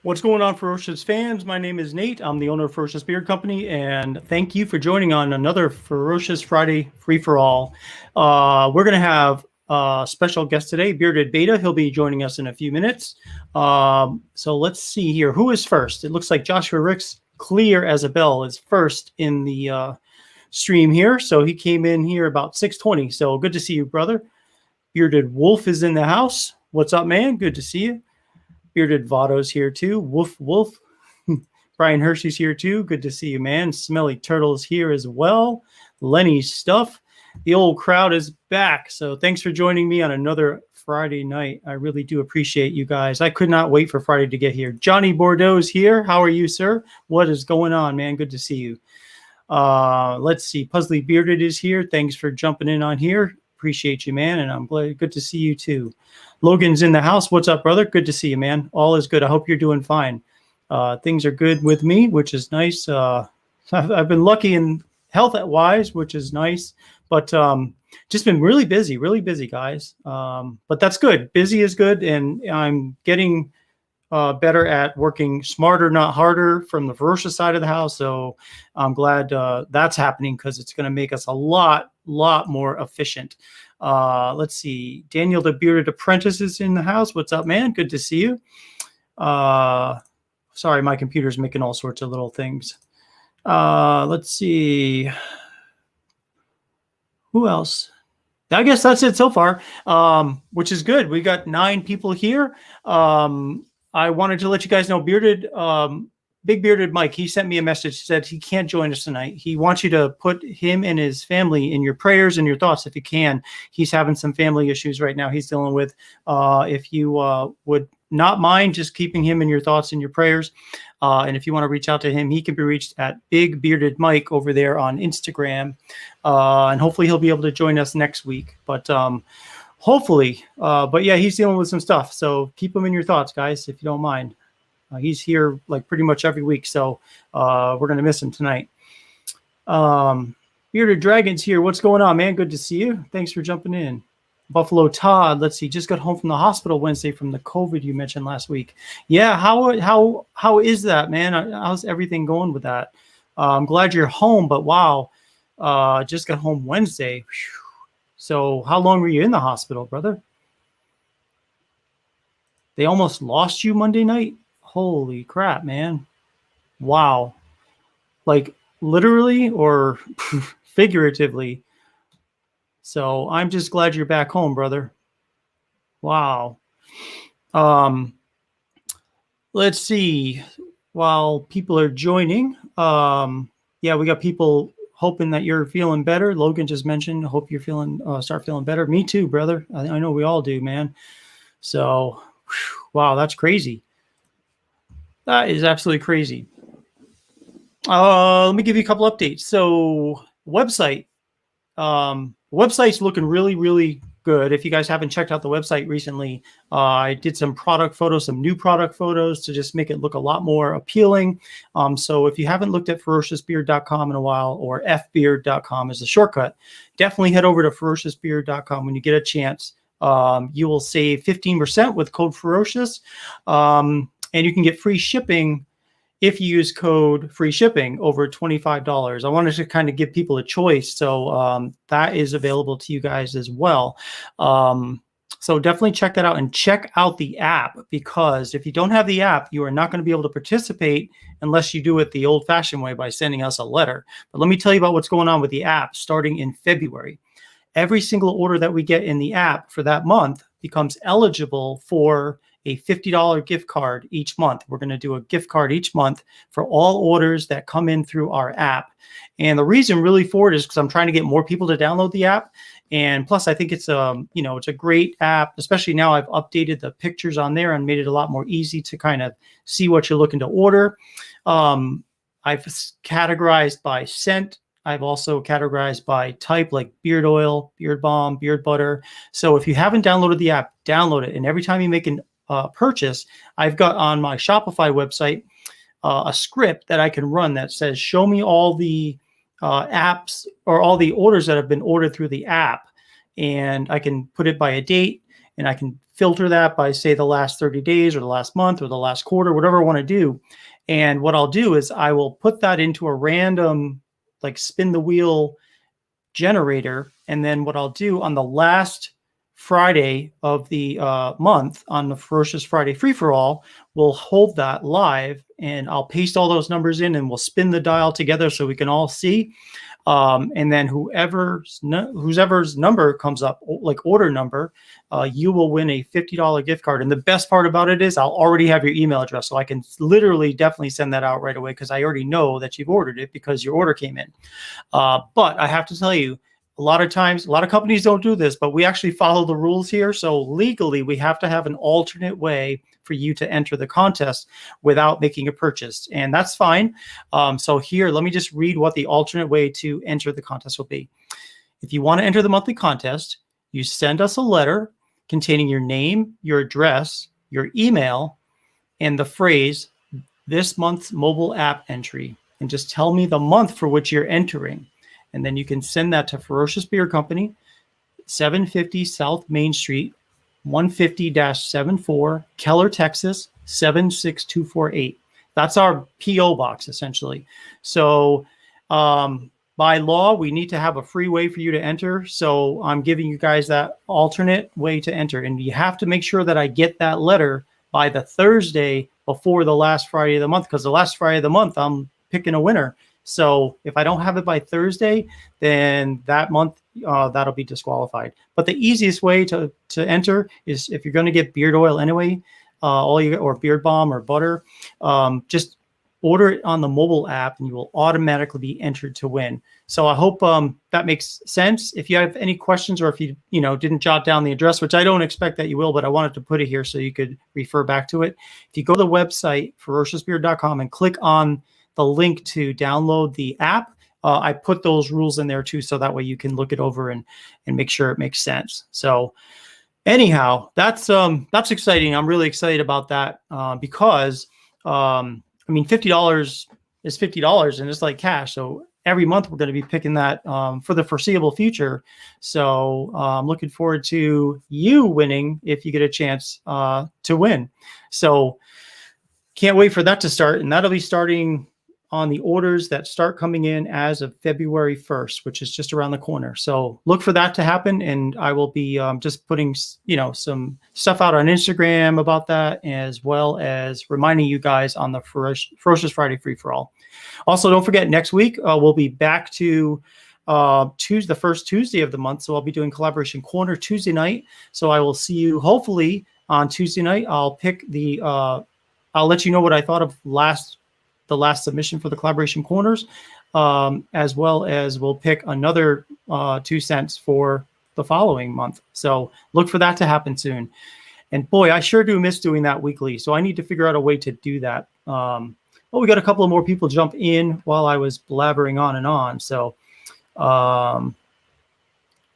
What's going on, Ferocious fans? My name is Nate. I'm the owner of Ferocious Beard Company, and thank you for joining on another Ferocious Friday free-for-all. We're going to have a special guest today, Bearded Beta. He'll be joining us in a few minutes. So let's see here. Who is first? It looks like Joshua Ricks, clear as a bell, is first in the stream here. So he came in here about 6:20. So good to see you, brother. Bearded Wolf is in the house. What's up, man? Good to see you. Bearded Vado's here too. Woof, woof. Brian Hershey's here too. Good to see you, man. Smelly Turtle's here as well. Lenny's stuff. The old crowd is back. So thanks for joining me on another Friday night. I really do appreciate you guys. I could not wait for Friday to get here. Johnny Bordeaux's here. How are you, sir? What is going on, man? Good to see you. Let's see. Puzzly Bearded is here. Thanks for jumping in on here. Appreciate you, man, and I'm glad. Good to see you too. Logan's in the house. What's up, brother? Good to see you, man. All is good. I hope you're doing fine. Things are good with me, which is nice. I've been lucky in health-wise, which is nice, but just been really busy, guys. But that's good. Busy is good, and I'm getting better at working smarter, not harder, from the Ferocious side of the house. So I'm glad that's happening, because it's going to make us a lot more efficient. Let's see. Daniel the Bearded Apprentice is in the house. What's up, man? Good to see you. Sorry, my computer's making all sorts of little things. Let's see. Who else? I guess that's it so far, which is good. We got 9 people here. I wanted to let you guys know, Big Bearded Mike, he sent me a message, said he can't join us tonight. He wants you to put him and his family in your prayers and your thoughts if you can. He's having some family issues right now he's dealing with. If you would not mind just keeping him in your thoughts and your prayers. And if you want to reach out to him, he can be reached at Big Bearded Mike over there on Instagram. And hopefully he'll be able to join us next week. But hopefully, but yeah, he's dealing with some stuff. So keep him in your thoughts, guys, if you don't mind. He's here like pretty much every week, so we're going to miss him tonight. Bearded Dragon's here. What's going on, man? Good to see you. Thanks for jumping in. Buffalo Todd, let's see, just got home from the hospital Wednesday from the COVID you mentioned last week. Yeah, how is that, man? How's everything going with that? I'm glad you're home, but wow, just got home Wednesday. Whew. So how long were you in the hospital, brother? They almost lost you Monday night? Holy crap, man. Wow. Like literally or figuratively. So I'm just glad you're back home, brother. Wow. Let's see. While people are joining, yeah, we got people hoping that you're feeling better. Logan just mentioned, hope you're feeling, start feeling better. Me too, brother. I know we all do, man. So, wow, that's crazy. That is absolutely crazy. Let me give you a couple updates. So website's looking really good. If you guys haven't checked out the website recently, I did some product photos, some new product photos to just make it look a lot more appealing. So if you haven't looked at ferociousbeard.com in a while, or fbeard.com is a shortcut, definitely head over to ferociousbeard.com when you get a chance. You will save 15% with code Ferocious. And you can get free shipping if you use code free shipping over $25. I wanted to kind of give people a choice. So that is available to you guys as well. So definitely check that out, and check out the app, because if you don't have the app, you are not going to be able to participate unless you do it the old fashioned way by sending us a letter. But let me tell you about what's going on with the app starting in February. Every single order that we get in the app for that month becomes eligible for a $50 gift card each month. We're going to do a gift card each month for all orders that come in through our app. And the reason really for it is because I'm trying to get more people to download the app. And plus, I think it's it's a great app, especially now I've updated the pictures on there and made it a lot more easy to kind of see what you're looking to order. I've categorized by scent. I've also categorized by type, like beard oil, beard balm, beard butter. So if you haven't downloaded the app, download it. And every time you make an purchase, I've got on my Shopify website a script that I can run that says, show me all the apps or all the orders that have been ordered through the app. And I can put it by a date. and I can filter that by, say, the last 30 days or the last month or the last quarter, whatever I want to do. And what I'll do is I will put that into a random, like, spin the wheel generator. And then what I'll do on the last Friday of the month, on the Ferocious Friday free-for-all, we'll hold that live, and I'll paste all those numbers in, and we'll spin the dial together so we can all see. And then whoever's number comes up, like order number, you will win a $50 gift card. And the best part about it is I'll already have your email address, so I can literally definitely send that out right away, because I already know that you've ordered it because your order came in. But I have to tell you, a lot of times, a lot of companies don't do this, but we actually follow the rules here. So legally, we have to have an alternate way for you to enter the contest without making a purchase. And that's fine. So here, let me just read what the alternate way to enter the contest will be. If you want to enter the monthly contest, you send us a letter containing your name, your address, your email, and the phrase, "this month's mobile app entry," and just tell me the month for which you're entering. And then you can send that to Ferocious Beer Company, 750 South Main Street, 150-74, Keller, Texas, 76248. That's our P.O. box, essentially. So by law, we need to have a free way for you to enter. So I'm giving you guys that alternate way to enter. And you have to make sure that I get that letter by the Thursday before the last Friday of the month, because the last Friday of the month, I'm picking a winner. So if I don't have it by Thursday, then that month, that'll be disqualified. But the easiest way to enter is, if you're going to get beard oil anyway, or beard balm or butter, just order it on the mobile app, and you will automatically be entered to win. So I hope that makes sense. If you have any questions, or if you didn't jot down the address, which I don't expect that you will, but I wanted to put it here so you could refer back to it. If you go to the website, ferociousbeard.com, and click on the link to download the app, I put those rules in there too, so that way you can look it over and make sure it makes sense. So anyhow, that's exciting. I'm really excited about that because I mean, $50 is $50, and it's like cash. So every month we're going to be picking that for the foreseeable future. So I'm looking forward to you winning if you get a chance to win. So can't wait for that to start, and that'll be starting on the orders that start coming in as of February 1st, which is just around the corner. So look for that to happen. And I will be just putting, some stuff out on Instagram about that, as well as reminding you guys on the Ferocious Friday free-for-all. Also, don't forget, next week, we'll be back to Tuesday, the first Tuesday of the month. So I'll be doing Collaboration Corner Tuesday night. So I will see you hopefully on Tuesday night. I'll let you know what I thought of the last submission for the Collaboration Corners, as well as we'll pick another 2 cents for the following month. So look for that to happen soon. And boy, I sure do miss doing that weekly. So I need to figure out a way to do that. We got a couple of more people jump in while I was blabbering on and on. So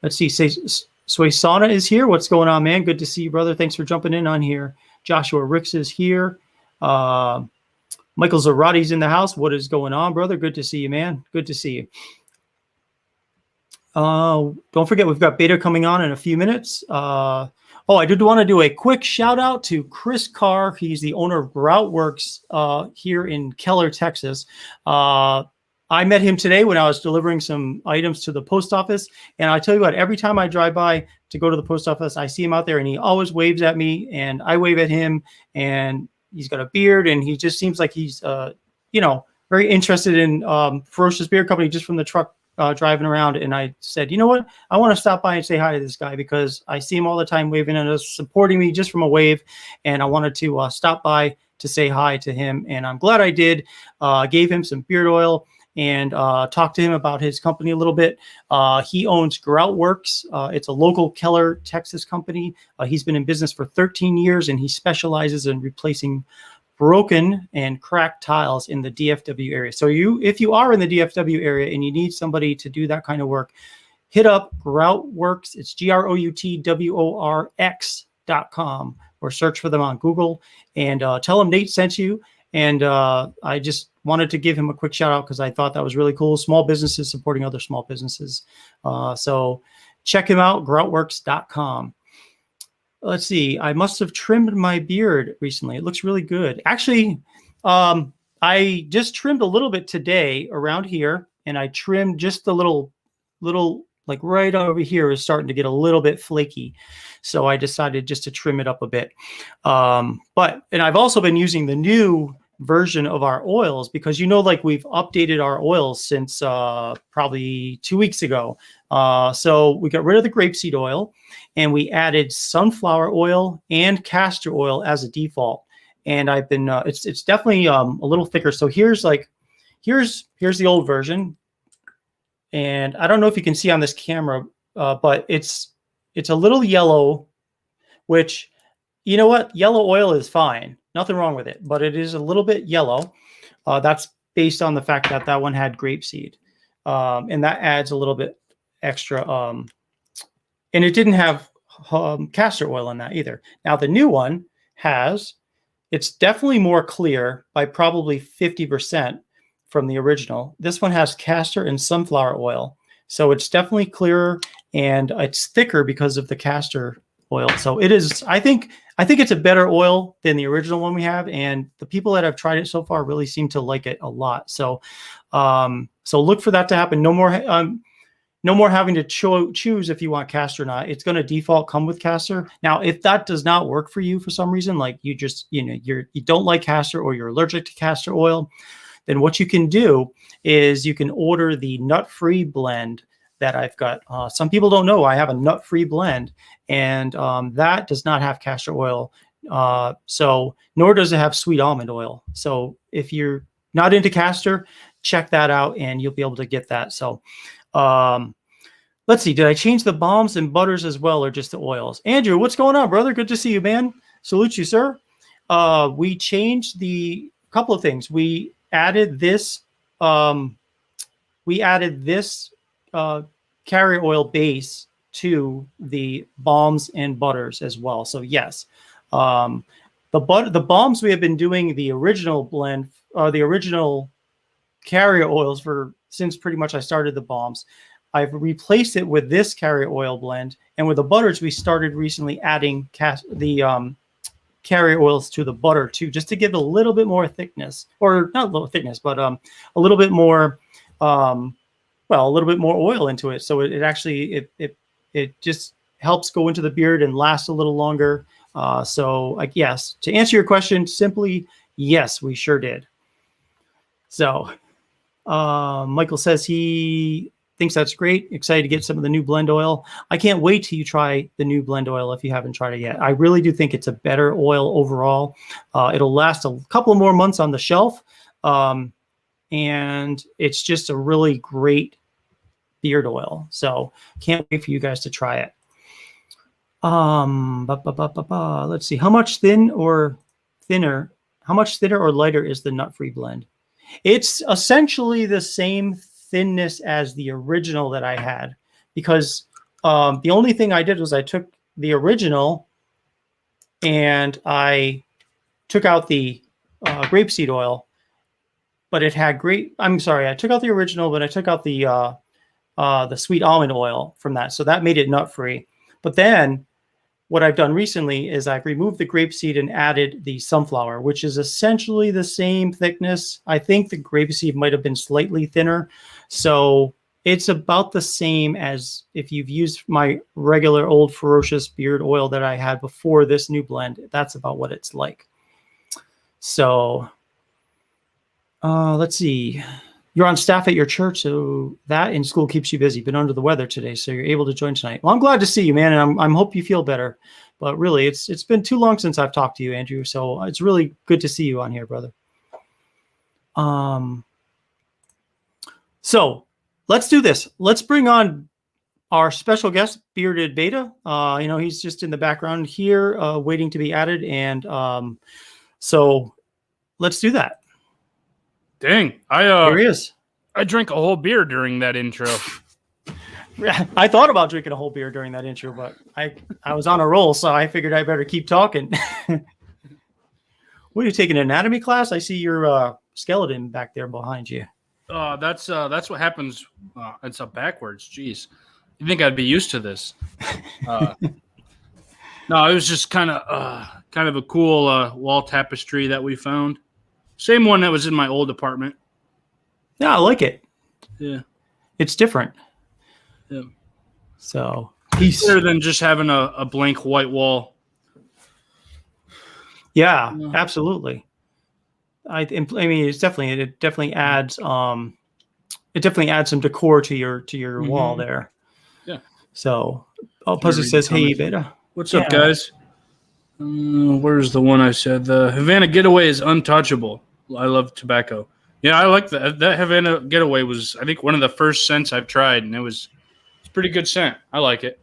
let's see. Soisana is here. What's going on, man? Good to see you, brother. Thanks for jumping in on here. Joshua Ricks is here. Michael Zarati's in the house. What is going on, brother? Good to see you, man. Good to see you. Don't forget, we've got beta coming on in a few minutes. I did want to do a quick shout out to Chris Carr. He's the owner of Groutworks here in Keller, Texas. I met him today when I was delivering some items to the post office. And I tell you what, every time I drive by to go to the post office, I see him out there, and he always waves at me, and I wave at him. And he's got a beard, and he just seems like he's, very interested in Ferocious Beer Company just from the truck driving around. And I said, you know what? I want to stop by and say hi to this guy, because I see him all the time waving at us, supporting me just from a wave. And I wanted to stop by to say hi to him. And I'm glad I did. Gave him some beard oil and talked to him about his company a little bit. He owns Groutworks. It's a local Keller, Texas company. He's been in business for 13 years, and he specializes in replacing broken and cracked tiles in the DFW area. So if you are in the DFW area and you need somebody to do that kind of work, hit up Groutworks. It's GROUTWORX.com, or search for them on Google, and tell them Nate sent you. And I just wanted to give him a quick shout out because I thought that was really cool. Small businesses supporting other small businesses. So check him out, groutworks.com. let's see. I must have trimmed my beard recently. It looks really good. Actually, I just trimmed a little bit today around here, and I trimmed just a little like right over here is starting to get a little bit flaky. So I decided just to trim it up a bit. And I've also been using the new version of our oils because, like we've updated our oils since probably 2 weeks ago. So we got rid of the grapeseed oil and we added sunflower oil and castor oil as a default. And I've been, it's definitely a little thicker. So here's the old version. And I don't know if you can see on this camera, but it's a little yellow, which, you know what? Yellow oil is fine. Nothing wrong with it, but it is a little bit yellow. That's based on the fact that that one had grapeseed. And that adds a little bit extra. And it didn't have castor oil in that either. Now, the new one it's definitely more clear by probably 50% from the original. This one has castor and sunflower oil. So it's definitely clearer and it's thicker because of the castor oil. So it is, I think it's a better oil than the original one we have. And the people that have tried it so far really seem to like it a lot. So, so look for that to happen. No more having to choose if you want castor or not. It's going to default come with castor. Now, if that does not work for you for some reason, like you just, you don't like castor or you're allergic to castor oil, then what you can do is you can order the nut-free blend that I've got. Some people don't know I have a nut-free blend, and that does not have castor oil. So nor does it have sweet almond oil. So if you're not into castor, check that out and you'll be able to get that. So let's see, did I change the balms and butters as well, or just the oils? Andrew, what's going on, brother? Good to see you, man. Salute you, sir. We changed couple of things. We added this carrier oil base to the balms and butters as well. So yes, the balms we have been doing the original blend, the original carrier oils since pretty much I started the balms. I've replaced it with this carrier oil blend, and with the butters we started recently adding carrier oils to the butter too, just to give a little bit more thickness, or not a little thickness, but a little bit more, a little bit more oil into it. So it actually just helps go into the beard and last a little longer. So yes, to answer your question simply, yes, we sure did. So Michael says he thinks that's great. Excited to get some of the new blend oil. I can't wait till you try the new blend oil if you haven't tried it yet. I really do think it's a better oil overall. It'll last a couple more months on the shelf. And it's just a really great beard oil. So can't wait for you guys to try it. Let's see. How much thinner or lighter is the nut-free blend? It's essentially the same thinness as the original that I had, because the only thing I did was I took the original and I took out the grapeseed oil, but it had I took out the original, but I took out the sweet almond oil from that. So that made it nut free. But then what I've done recently is I've removed the grapeseed and added the sunflower, which is essentially the same thickness. I think the grapeseed might have been slightly thinner. So it's about the same as if you've used my regular old Ferocious beard oil that I had before this new blend. That's about what it's like. So let's see. You're on staff at your church, so that in school keeps you busy. Been under the weather today, so you're able to join tonight. Well, I'm glad to see you, man, and I'm hope you feel better. But really, it's been too long since I've talked to you, Andrew. So it's really good to see you on here, brother. So let's do this. Let's bring on our special guest, Bearded Beta. He's just in the background here, waiting to be added, and so let's do that. Dang, Here he is. I drank a whole beer during that intro. I thought about drinking a whole beer during that intro, but I was on a roll, so I figured I better keep talking. What are you taking, an anatomy class? I see your skeleton back there behind you. That's what happens. It's up backwards. Jeez, you think I'd be used to this? No, it was just kind of a cool wall tapestry that we found. Same one that was in my old apartment. Yeah, I like it. Yeah. It's different. Yeah. So It's better than just having a blank white wall. Yeah, absolutely. I mean, it definitely adds some decor to your wall there. Yeah. So, Pussy says, "Hey, Beta, what's up, guys? Where's the one I said? The Havana Getaway is untouchable. I love tobacco. Yeah, I like that. That Havana Getaway was, I think, one of the first scents I've tried, and it's a pretty good scent. I like it.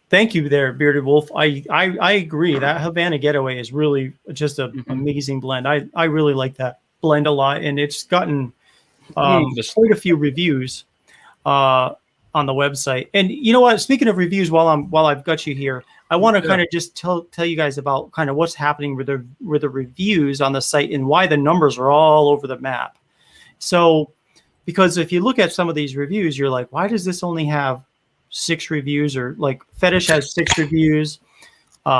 Thank you there, Bearded Wolf. I agree. That Havana Getaway is really just an amazing blend. I really like that blend a lot, and it's gotten quite a few reviews on the website. And you know what? Speaking of reviews, while I've got you here, I want to kind of just tell you guys about kind of what's happening with the reviews on the site and why the numbers are all over the map. So, because if you look at some of these reviews, you're like, why does this only have 6 reviews? Or like Fetish has 6 reviews,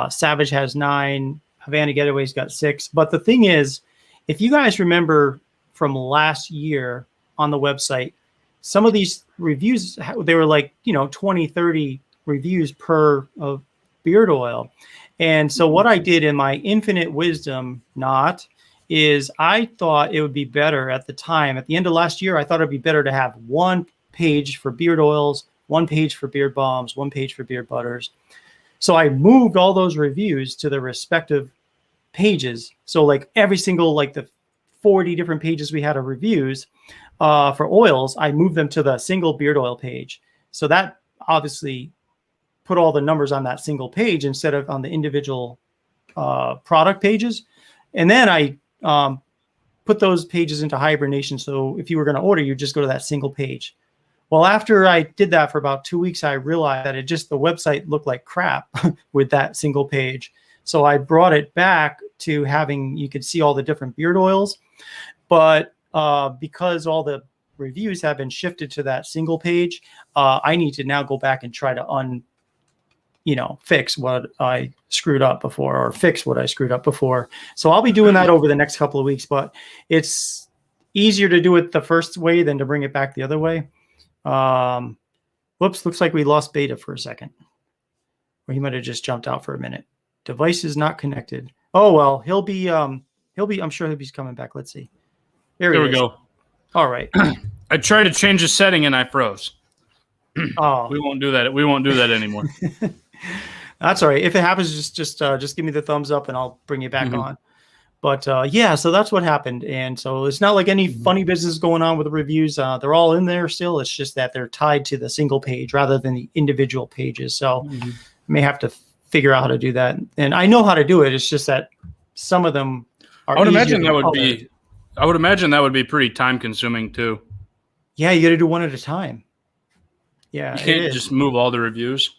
Savage has 9, Havana Getaway's got 6. But the thing is, if you guys remember from last year on the website, some of these reviews, they were like, 20, 30 reviews per of beard oil. And so what I did in my infinite wisdom, is I thought it would be better at the time, at the end of last year, I thought it'd be better to have 1 page for beard oils, 1 page for beard balms, 1 page for beard butters. So I moved all those reviews to the respective pages. So like every single, like the 40 different pages we had of reviews for oils, I moved them to the single beard oil page. So that obviously put all the numbers on that single page instead of on the individual product pages. And then I put those pages into hibernation. So if you were going to order, you just go to that single page. Well, after I did that for about 2 weeks, I realized that the website looked like crap with that single page. So I brought it back to having, you could see all the different beard oils, but because all the reviews have been shifted to that single page, I need to now go back and try to fix what I screwed up before, or fix what I screwed up before. So I'll be doing that over the next couple of weeks, but it's easier to do it the first way than to bring it back the other way. Whoops, looks like we lost Beta for a second. Or he might have just jumped out for a minute. Device is not connected. Oh, well, I'm sure he'll be coming back. Let's see. There we go. All right. I tried to change the setting and I froze. Oh, we won't do that. We won't do that anymore. That's all right. If it happens, just give me the thumbs up and I'll bring you back on. But yeah, so that's what happened. And so it's not like any funny business going on with the reviews. They're all in there still. It's just that they're tied to the single page rather than the individual pages. So I may have to figure out how to do that. And I know how to do it. It's just that some of them are I would imagine that would be pretty time consuming too. Yeah, you got to do one at a time. Yeah, you can't just move all the reviews.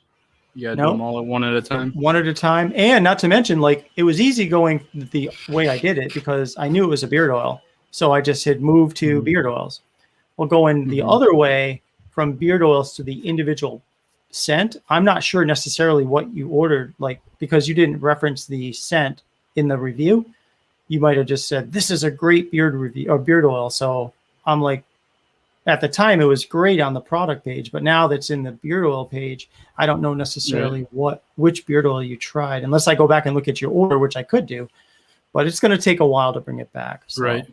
You got to do them all one at a time. One at a time. And not to mention, like, it was easy going the way I did it because I knew it was a beard oil. So I just hit move to beard oils. Well, going the other way from beard oils to the individual scent, I'm not sure necessarily what you ordered, like, because you didn't reference the scent in the review. You might have just said, this is a great beard review or beard oil. So I'm like, at the time, it was great on the product page, but now that's in the beard oil page, I don't know necessarily which beard oil you tried, unless I go back and look at your order, which I could do, but it's going to take a while to bring it back. So. Right.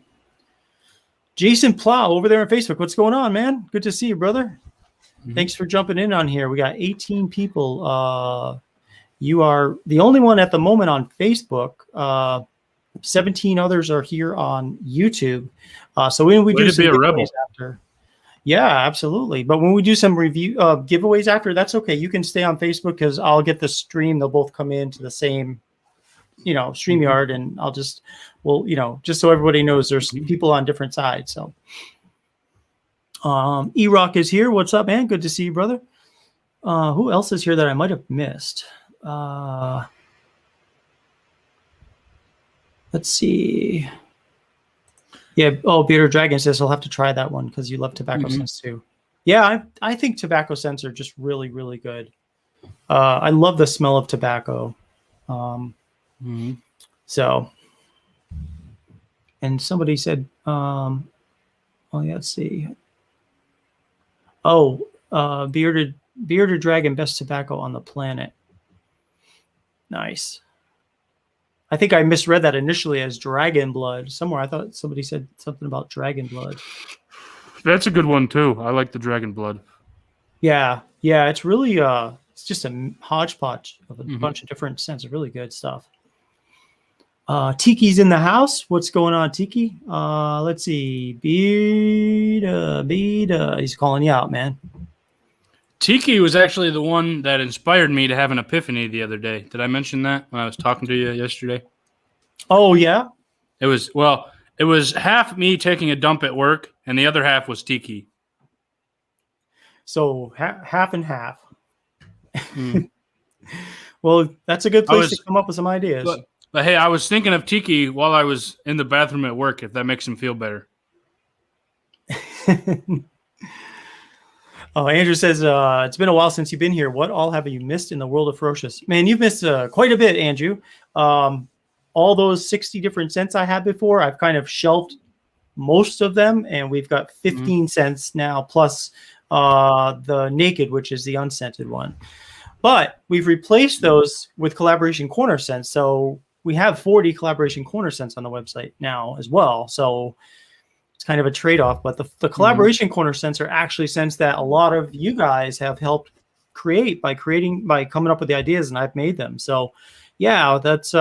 Jason Plow over there on Facebook. What's going on, man? Good to see you, brother. Thanks for jumping in on here. We got 18 people. You are the only one at the moment on Facebook. 17 others are here on YouTube. So when we do some giveaways after. Yeah, absolutely. But when we do some review giveaways after, that's okay. You can stay on Facebook because I'll get the stream. They'll both come into the same, StreamYard, and I'll just so everybody knows there's people on different sides. So, E-Rock is here. What's up, man? Good to see you, brother. Who else is here that I might have missed? Let's see. Yeah. Oh, Bearded Dragon says I'll have to try that one because you love tobacco scents too. Yeah, I think tobacco scents are just really, really good. I love the smell of tobacco. So, and somebody said, oh, yeah, let's see. Oh, bearded dragon, best tobacco on the planet. Nice. I think I misread that initially as dragon blood. Somewhere I thought somebody said something about dragon blood. That's a good one too. I like the dragon blood. Yeah, it's really it's just a hodgepodge of a bunch of different scents. Really good stuff. Tiki's in the house. What's going on, Tiki? Let's see. Beta. He's calling you out, man. Tiki was actually the one that inspired me to have an epiphany the other day. Did I mention that when I was talking to you yesterday? Oh, yeah? It was half me taking a dump at work, and the other half was Tiki. So half and half. Well, that's a good place to come up with some ideas. But hey, I was thinking of Tiki while I was in the bathroom at work, if that makes him feel better. Oh, Andrew says, it's been a while since you've been here. What all have you missed in the world of Ferocious? Man, you've missed quite a bit, Andrew. All those 60 different scents I had before, I've kind of shelved most of them, and we've got 15 scents now, plus the Naked, which is the unscented one. But we've replaced those with Collaboration Corner scents. So we have 40 Collaboration Corner scents on the website now as well. So it's kind of a trade-off. But the Collaboration Corner scents are actually scents that a lot of you guys have helped create by coming up with the ideas, and I've made them. So yeah, that's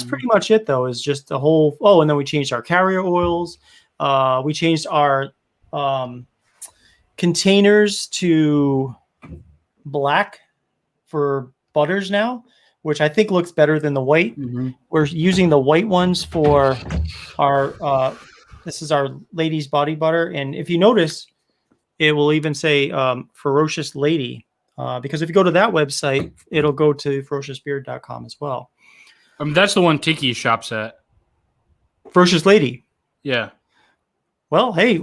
pretty much it, though, is just the whole. Oh, and then we changed our carrier oils. We changed our containers to black for butters now, which I think looks better than the white. We're using the white ones for our this is our ladies body butter, and if you notice, it will even say Ferocious Lady, because if you go to that website, it'll go to ferociousbeard.com as well. That's the one Tiki shops at. Ferocious Lady. Yeah. Well, hey,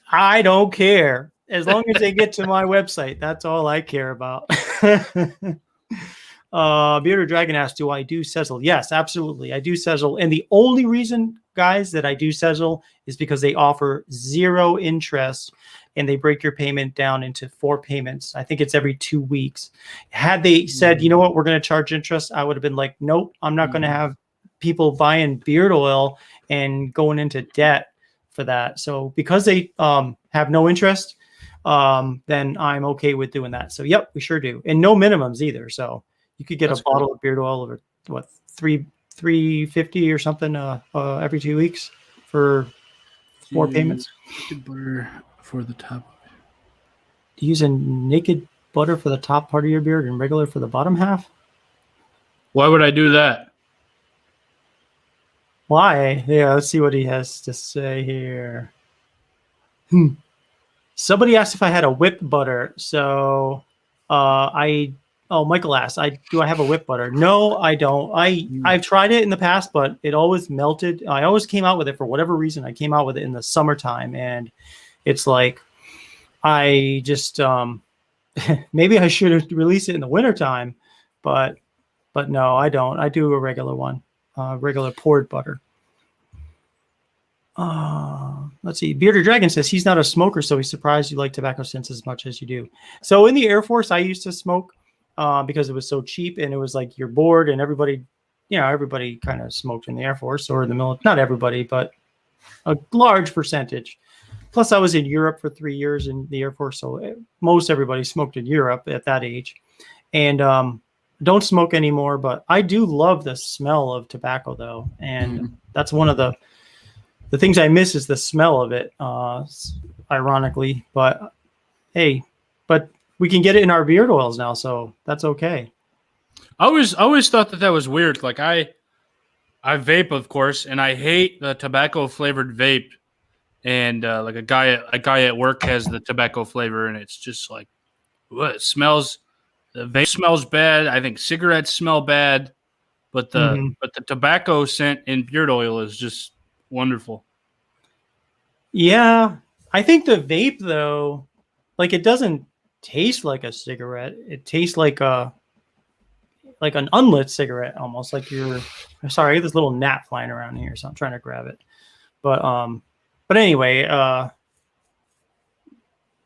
I don't care. As long as they get to my website, that's all I care about. Bearded Dragon asks, do I do sizzle? Yes, absolutely. I do sizzle. And the only reason, guys, that I do sizzle is because they offer 0 interest and they break your payment down into 4 payments. I think it's every 2 weeks. Had they said, you know what, we're going to charge interest, I would have been like, nope, I'm not going to have people buying beard oil and going into debt for that. So because they have no interest, then I'm okay with doing that. So yep, we sure do. And no minimums either. So you could get a bottle of beard oil over what, $3.50 or something every 2 weeks for 4 payments. Butter for the top. Use a naked butter for the top part of your beard and regular for the bottom half. Why would I do that? Why? Yeah, let's see what he has to say here. Somebody asked if I had a whip butter. So Michael asked, do I have a whip butter? No, I don't. I've tried it in the past, but it always melted. I always came out with it for whatever reason. I came out with it in the summertime, and it's like I just maybe I should have released it in the wintertime, but no, I don't. I do a regular one. Regular poured butter. Let's see. Bearded Dragon says he's not a smoker, so he's surprised you like tobacco scents as much as you do. So in the Air Force, I used to smoke because it was so cheap, and it was like you're bored, and everybody kind of smoked in the Air Force or the military. Not everybody, but a large percentage. Plus, I was in Europe for 3 years in the Air Force, so most everybody smoked in Europe at that age. And don't smoke anymore, but I do love the smell of tobacco, though, and that's one of the things I miss is the smell of it, ironically. But hey, but we can get it in our beard oils now, so that's okay. I always thought that was weird. Like I vape, of course, and I hate the tobacco flavored vape. And like a guy at work has the tobacco flavor, and it's just like, what? It smells. The vape smells bad. I think cigarettes smell bad, but the tobacco scent in beard oil is just wonderful. Yeah, I think the vape, though, like it doesn't taste like a cigarette. It tastes like like an unlit cigarette, almost like you're. I'm sorry, I get this little gnat flying around here, so I'm trying to grab it. But anyway,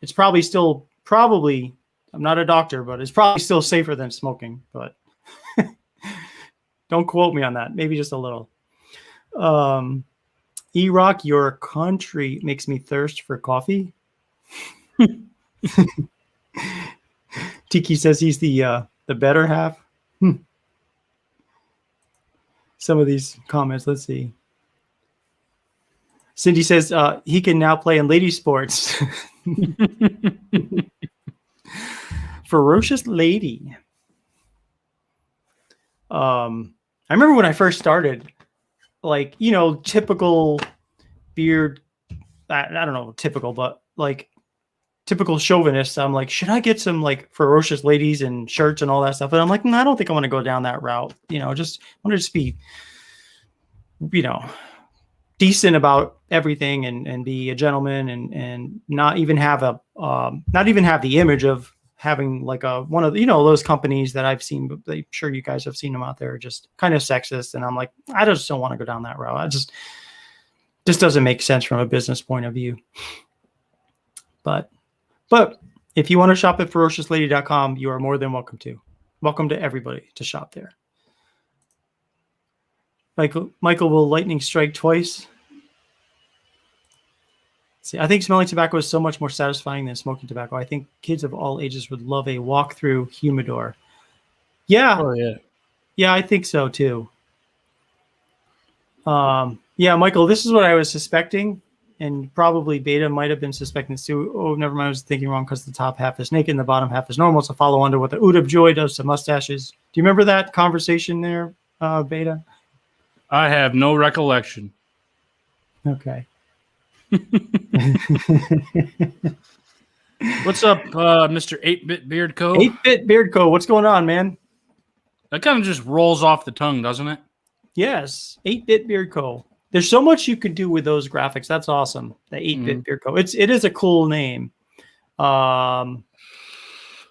it's probably. I'm not a doctor, but it's probably still safer than smoking. But don't quote me on that. Maybe just a little. E-Rock, your country makes me thirst for coffee. Tiki says he's the better half. Some of these comments, let's see. Cindy says he can now play in lady sports. Ferocious lady. I remember when I first started, like, typical beard. I don't know, typical, but like typical chauvinist. I'm like, should I get some like ferocious ladies and shirts and all that stuff? And I'm like, I don't think I want to go down that route. Just want to just be, decent about everything and be a gentleman and not even have the image of having like one of those companies that I've seen, but I'm sure you guys have seen them out there, just kind of sexist. And I'm like, I just don't want to go down that route. This doesn't make sense from a business point of view. But if you want to shop at ferociouslady.com, you are more than welcome to. Welcome to everybody to shop there. Michael, will lightning strike twice? See, I think smelling tobacco is so much more satisfying than smoking tobacco. I think kids of all ages would love a walk-through humidor. Yeah. Oh, yeah. Yeah, I think so too. Yeah, Michael, this is what I was suspecting, and probably Beta might have been suspecting this too. Oh, never mind, I was thinking wrong because the top half is naked and the bottom half is normal. It's a follow on to what the Oud of Joy does to mustaches. Do you remember that conversation there, Beta? I have no recollection. Okay. What's up, Mr. 8-Bit Beard Co? 8-Bit Beard Co. What's going on, man? That kind of just rolls off the tongue, doesn't it? Yes, 8-Bit Beard Co. There's so much you could do with those graphics. That's awesome. The 8-Bit Beard Co. It is a cool name. And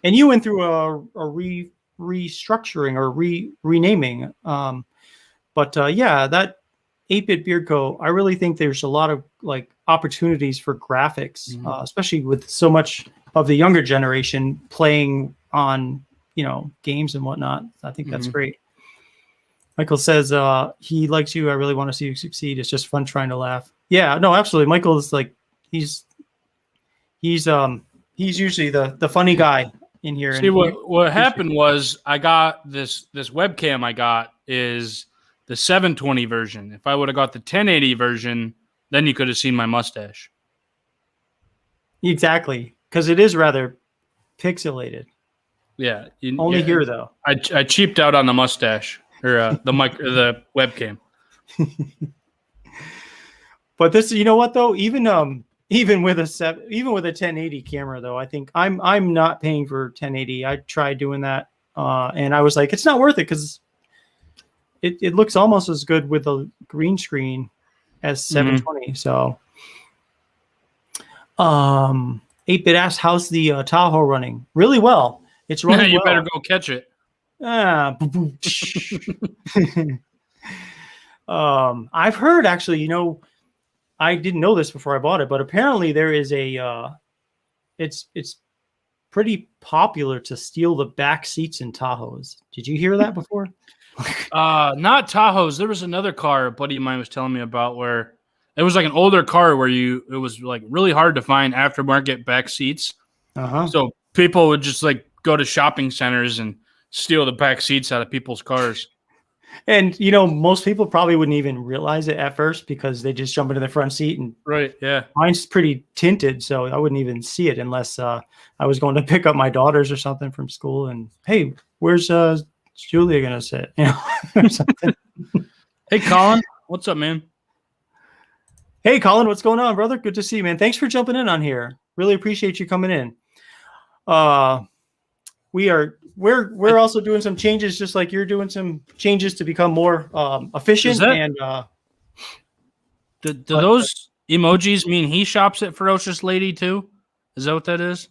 you went through a restructuring or renaming. But that 8-Bit Beard Co. I really think there's a lot of like opportunities for graphics, especially with so much of the younger generation playing on games and whatnot. I think that's great. Michael says he likes you. I really want to see you succeed. It's just fun trying to laugh. Yeah, no, absolutely. Michael is like he's usually the funny guy in here. See, what happened was I got this webcam. I got is the 720 version. If I would have got the 1080 version, then you could have seen my mustache. Exactly, because it is rather pixelated. Yeah, only here though. I cheaped out on the mustache or the mic or the webcam. But this, you know what though, even with a 1080 camera though, I think I'm not paying for 1080. I tried doing that, and I was like, it's not worth it because it looks almost as good with a green screen as 720. So, 8-Bit asks, how's the Tahoe running? Really well. It's running. You better go catch it. I've heard actually, I didn't know this before I bought it, but apparently there is it's pretty popular to steal the back seats in Tahoes. Did you hear that before? Not Tahoes. There was another car a buddy of mine was telling me about where it was like an older car where it was like really hard to find aftermarket back seats. So people would just like go to shopping centers and steal the back seats out of people's cars. And, most people probably wouldn't even realize it at first because they just jump into the front seat. And right, yeah. Mine's pretty tinted, so I wouldn't even see it unless I was going to pick up my daughters or something from school. And, hey, where's Julia going to sit? Or something. Hey, Colin. What's up, man? Hey, Colin. What's going on, brother? Good to see you, man. Thanks for jumping in on here. Really appreciate you coming in. We're also doing some changes, just like you're doing some changes to become more efficient. Do those emojis mean he shops at Ferocious Lady too? Is that what that is?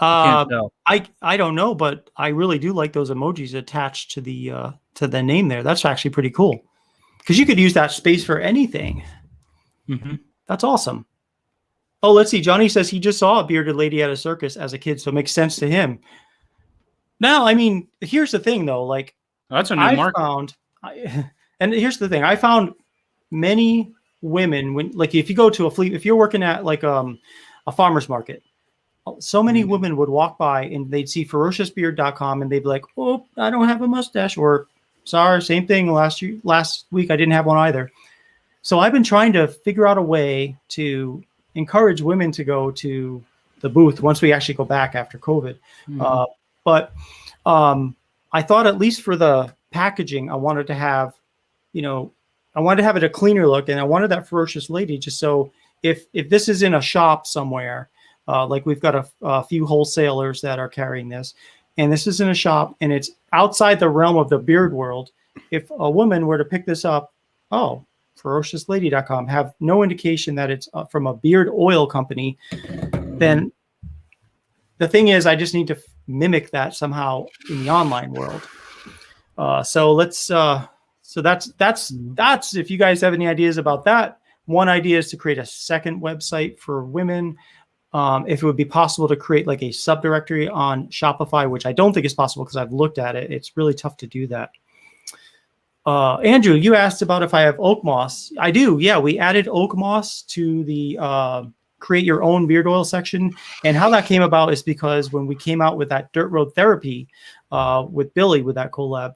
I can't tell. I don't know, but I really do like those emojis attached to the name there. That's actually pretty cool because you could use that space for anything. Mm-hmm. That's awesome. Oh, let's see. Johnny says he just saw a bearded lady at a circus as a kid, so it makes sense to him. Now, I mean, here's the thing, though. Like, That's a new market. And here's the thing. I found many women like if you go to if you're working at like a farmer's market, so many women would walk by and they'd see ferociousbeard.com and they'd be like, "Oh, I don't have a mustache," or "Sorry, same thing. Last week I didn't have one either." So I've been trying to figure out a way to encourage women to go to the booth once we actually go back after COVID. But I thought at least for the packaging, I wanted to have, I wanted to have it a cleaner look, and I wanted that ferocious lady just so if this is in a shop somewhere, like we've got a few wholesalers that are carrying this, and this is in a shop and it's outside the realm of the beard world. If a woman were to pick this up, ferociouslady.com, have no indication that it's from a beard oil company, then the thing is, I just need to mimic that somehow in the online world. So that's if you guys have any ideas about that. One idea is to create a second website for women. If it would be possible to create like a subdirectory on Shopify, which I don't think is possible because I've looked at it. It's really tough to do that. Andrew, you asked about if I have oak moss. I do. Yeah, we added oak moss to the create your own beard oil section. And how that came about is because when we came out with that Dirt Road Therapy with Billy, with that collab,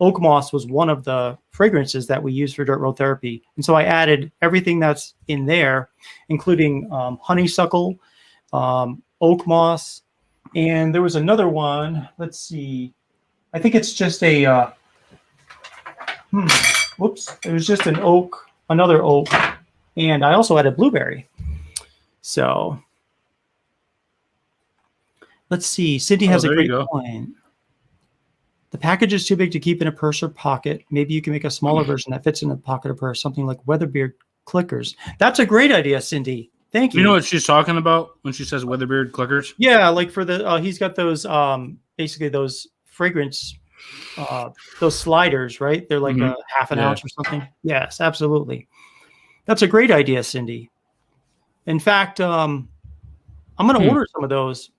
oak moss was one of the fragrances that we used for Dirt Road Therapy. And so I added everything that's in there, including honeysuckle, oak moss, and there was another one. Let's see. I think it's just a, whoops. It was just an oak, another oak. And I also added blueberry. So let's see. Cindy has a great point. The package is too big to keep in a purse or pocket. Maybe you can make a smaller version that fits in a pocket or purse, something like Weatherbeard clickers. That's a great idea, Cindy. Thank you. You know what she's talking about when she says Weatherbeard clickers? Yeah, like for the he's got those basically those fragrance those sliders, right? They're like a half an ounce or something. Yes, absolutely. That's a great idea, Cindy. In fact, I'm going to order some of those,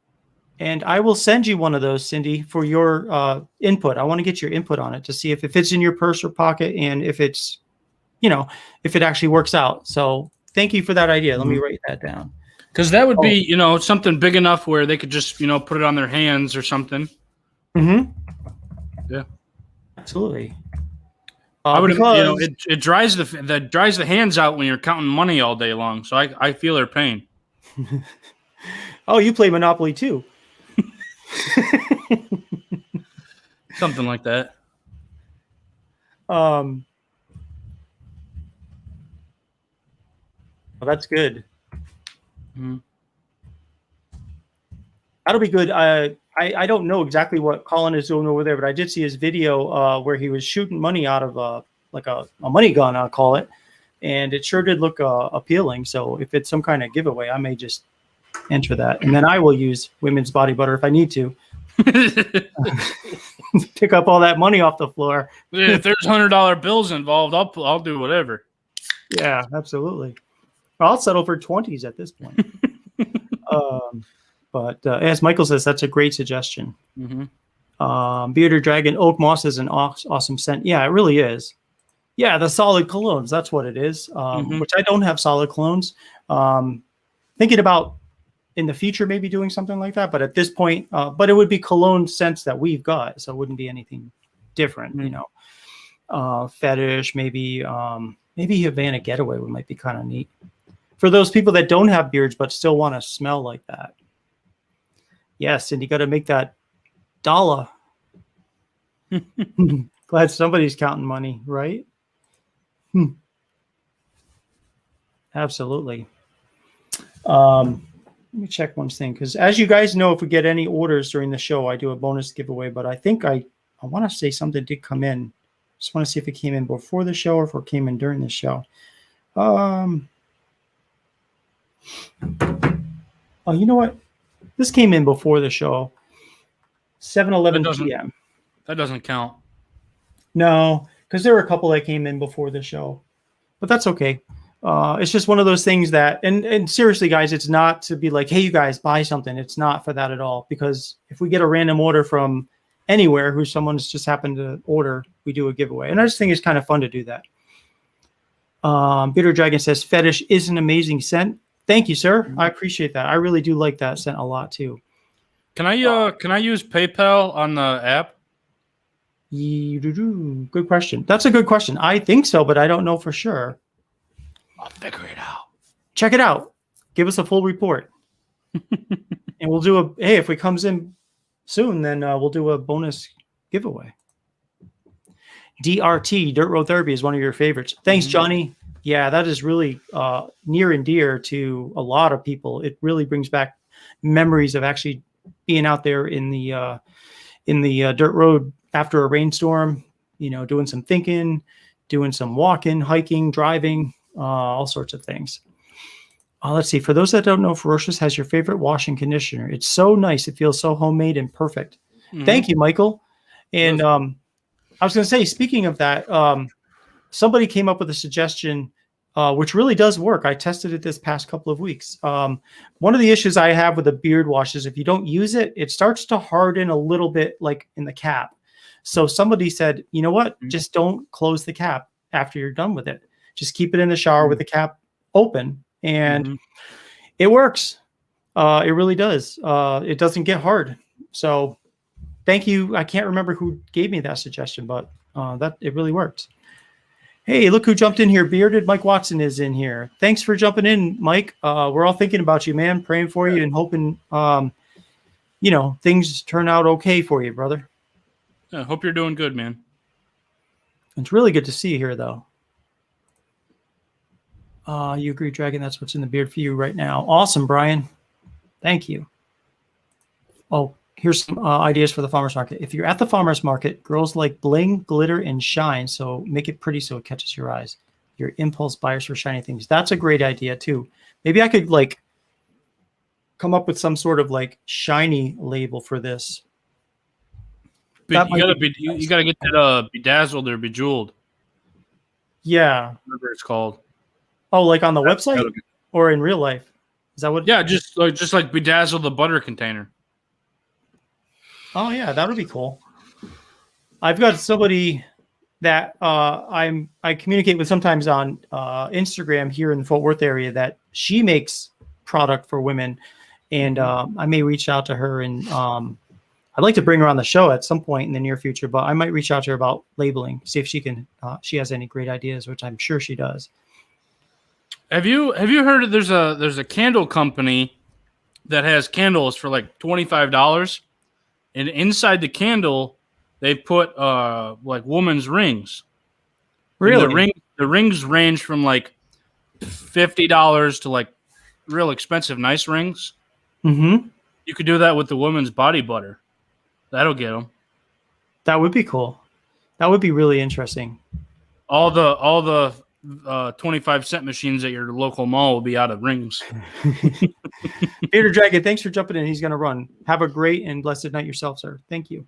and I will send you one of those, Cindy, for your input. I want to get your input on it to see if it fits in your purse or pocket and if it's, if it actually works out. So thank you for that idea. Let me write that down. Because that would be, something big enough where they could just, put it on their hands or something. Mm-hmm. Yeah. Absolutely. I would, it dries the hands out when you're counting money all day long. So I feel their pain. Oh, you play Monopoly too. Something like that. Well, that's good. Mm-hmm. That'll be good. I don't know exactly what Colin is doing over there, but I did see his video where he was shooting money out of a money gun, I'll call it, and it sure did look appealing. So if it's some kind of giveaway, I may just enter that, and then I will use women's body butter if I need to. Pick up all that money off the floor. Yeah, if there's $100 bills involved, I'll do whatever. Yeah, absolutely. I'll settle for 20s at this point. But as Michael says, that's a great suggestion. Mm-hmm. Bearded Dragon Oak Moss is an awesome scent. Yeah, it really is. Yeah, the solid colognes. That's what it is. Which I don't have solid colognes. Thinking about in the future maybe doing something like that, but at this point, but it would be cologne scents that we've got, so it wouldn't be anything different. Fetish, maybe Havana Getaway might be kind of neat for those people that don't have beards but still want to smell like that. Yes, and you got to make that dollar. Glad somebody's counting money, right? Absolutely. Let me check one thing, because as you guys know, if we get any orders during the show, I do a bonus giveaway. But I think I want to say something did come in. Just want to see if it came in before the show or if it came in during the show. Oh, you know what? This came in before the show. 7:11 p.m. That doesn't count. No, because there were a couple that came in before the show, but that's okay. It's just one of those things that, and seriously, guys, it's not to be like, hey, you guys buy something. It's not for that at all. Because if we get a random order from anywhere who someone's just happened to order, we do a giveaway. And I just think it's kind of fun to do that. Bitter Dragon says Fetish is an amazing scent. Thank you, sir. I appreciate that. I really do like that scent a lot too. Can I use PayPal on the app? Good question. That's a good question. I think so, but I don't know for sure. I'll figure it out. Check it out. Give us a full report. And we'll do hey, if it comes in soon, then we'll do a bonus giveaway. DRT, Dirt Road Therapy, is one of your favorites. Thanks, Johnny. Yeah, that is really near and dear to a lot of people. It really brings back memories of actually being out there in the dirt road after a rainstorm, doing some thinking, doing some walking, hiking, driving, all sorts of things. Let's see. For those that don't know, Ferocious has your favorite washing conditioner. It's so nice. It feels so homemade and perfect. Thank you, Michael. And I was going to say, speaking of that, somebody came up with a suggestion, which really does work. I tested it this past couple of weeks. One of the issues I have with a beard wash is if you don't use it, it starts to harden a little bit, like in the cap. So somebody said, you know what? Just don't close the cap after you're done with it. Just keep it in the shower with the cap open, and it works. It really does. It doesn't get hard. So thank you. I can't remember who gave me that suggestion, but that it really worked. Hey, look who jumped in here. Bearded Mike Watson is in here. Thanks for jumping in, Mike. We're all thinking about you, man, praying for you and hoping, things turn out okay for you, brother. I hope you're doing good, man. It's really good to see you here, though. You agree, Dragon? That's what's in the beard for you right now. Awesome, Brian. Thank you. Oh, here's some ideas for the farmer's market. If you're at the farmer's market, girls like bling, glitter, and shine. So make it pretty so it catches your eyes. Your impulse buyers for shiny things. That's a great idea, too. Maybe I could, come up with some sort of, shiny label for this. You gotta get that bedazzled or bejeweled. Yeah. Whatever it's called. Oh, like on the website or in real life? Is that what? Yeah, just like bedazzle the butter container. Oh yeah, that would be cool. I've got somebody that I communicate with sometimes on Instagram here in the Fort Worth area that she makes product for women, and I may reach out to her, and I'd like to bring her on the show at some point in the near future. But I might reach out to her about labeling, see if she can she has any great ideas, which I'm sure she does. Have you heard of there's a candle company that has candles for like $25, and inside the candle they put women's rings. Really? The rings range from like $50 to like real expensive nice rings. Mm-hmm. You could do that with the women's body butter. That'll get them. That would be cool. That would be really interesting. All the 25-cent machines at your local mall will be out of rings. Peter Dragon, thanks for jumping in. He's going to run. Have a great and blessed night yourself, sir. Thank you.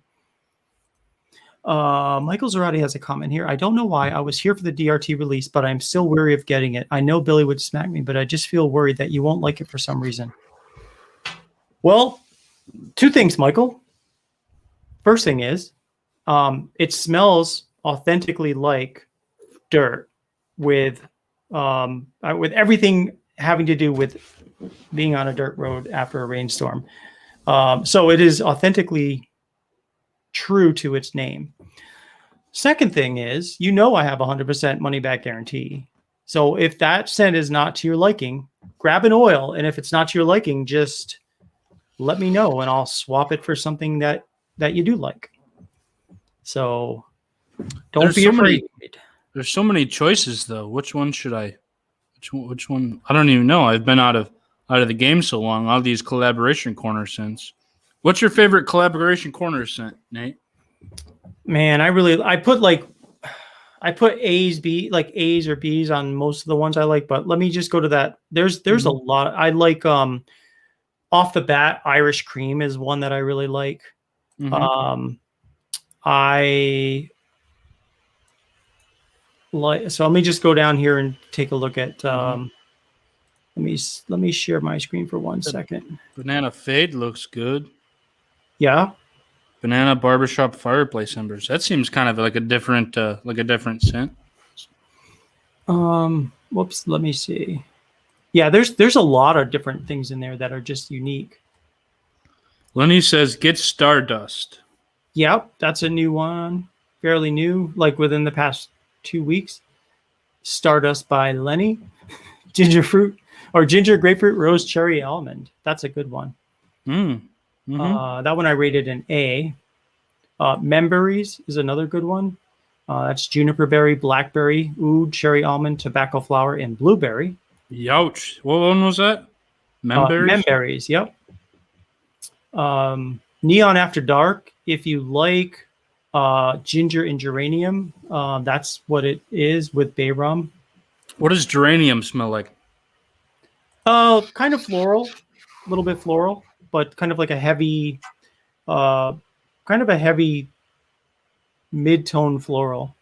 Michael Zarate has a comment here. I don't know why. I was here for the DRT release, but I'm still wary of getting it. I know Billy would smack me, but I just feel worried that you won't like it for some reason. Well, two things, Michael. First thing is, it smells authentically like dirt with everything having to do with being on a dirt road after a rainstorm. So it is authentically true to its name. Second thing is, I have 100% money back guarantee. So if that scent is not to your liking, grab an oil. And if it's not to your liking, just let me know and I'll swap it for something that you do like. So don't be afraid. There's so many choices though. Which one should I? Which one? I don't even know. I've been out of the game so long. All these collaboration corner scents. What's your favorite collaboration corner scent, Nate? Man, I put A's or B's on most of the ones I like, but let me just go to that. There's a lot. I like off the bat, Irish Cream is one that I really like. I like, so let me just go down here and take a look at let me share my screen for 1 second. Banana Fade looks good. Yeah. Banana Barbershop Fireplace Embers. That seems kind of like a different scent. Whoops, let me see. Yeah, there's a lot of different things in there that are just unique. Lenny says, get Stardust. Yep, that's a new one. Fairly new, like within the past 2 weeks. Stardust by Lenny. Ginger grapefruit, rose cherry almond. That's a good one. That one I rated an A. Memberries is another good one. That's juniper berry, blackberry, oud, cherry almond, tobacco flower, and blueberry. Youch. What one was that? Memberries? Memberries, yep. Neon After Dark. If you like ginger and geranium, that's what it is with bay rum. What does geranium smell like? Kind of floral, a little bit floral, but kind of like a heavy, mid-tone floral.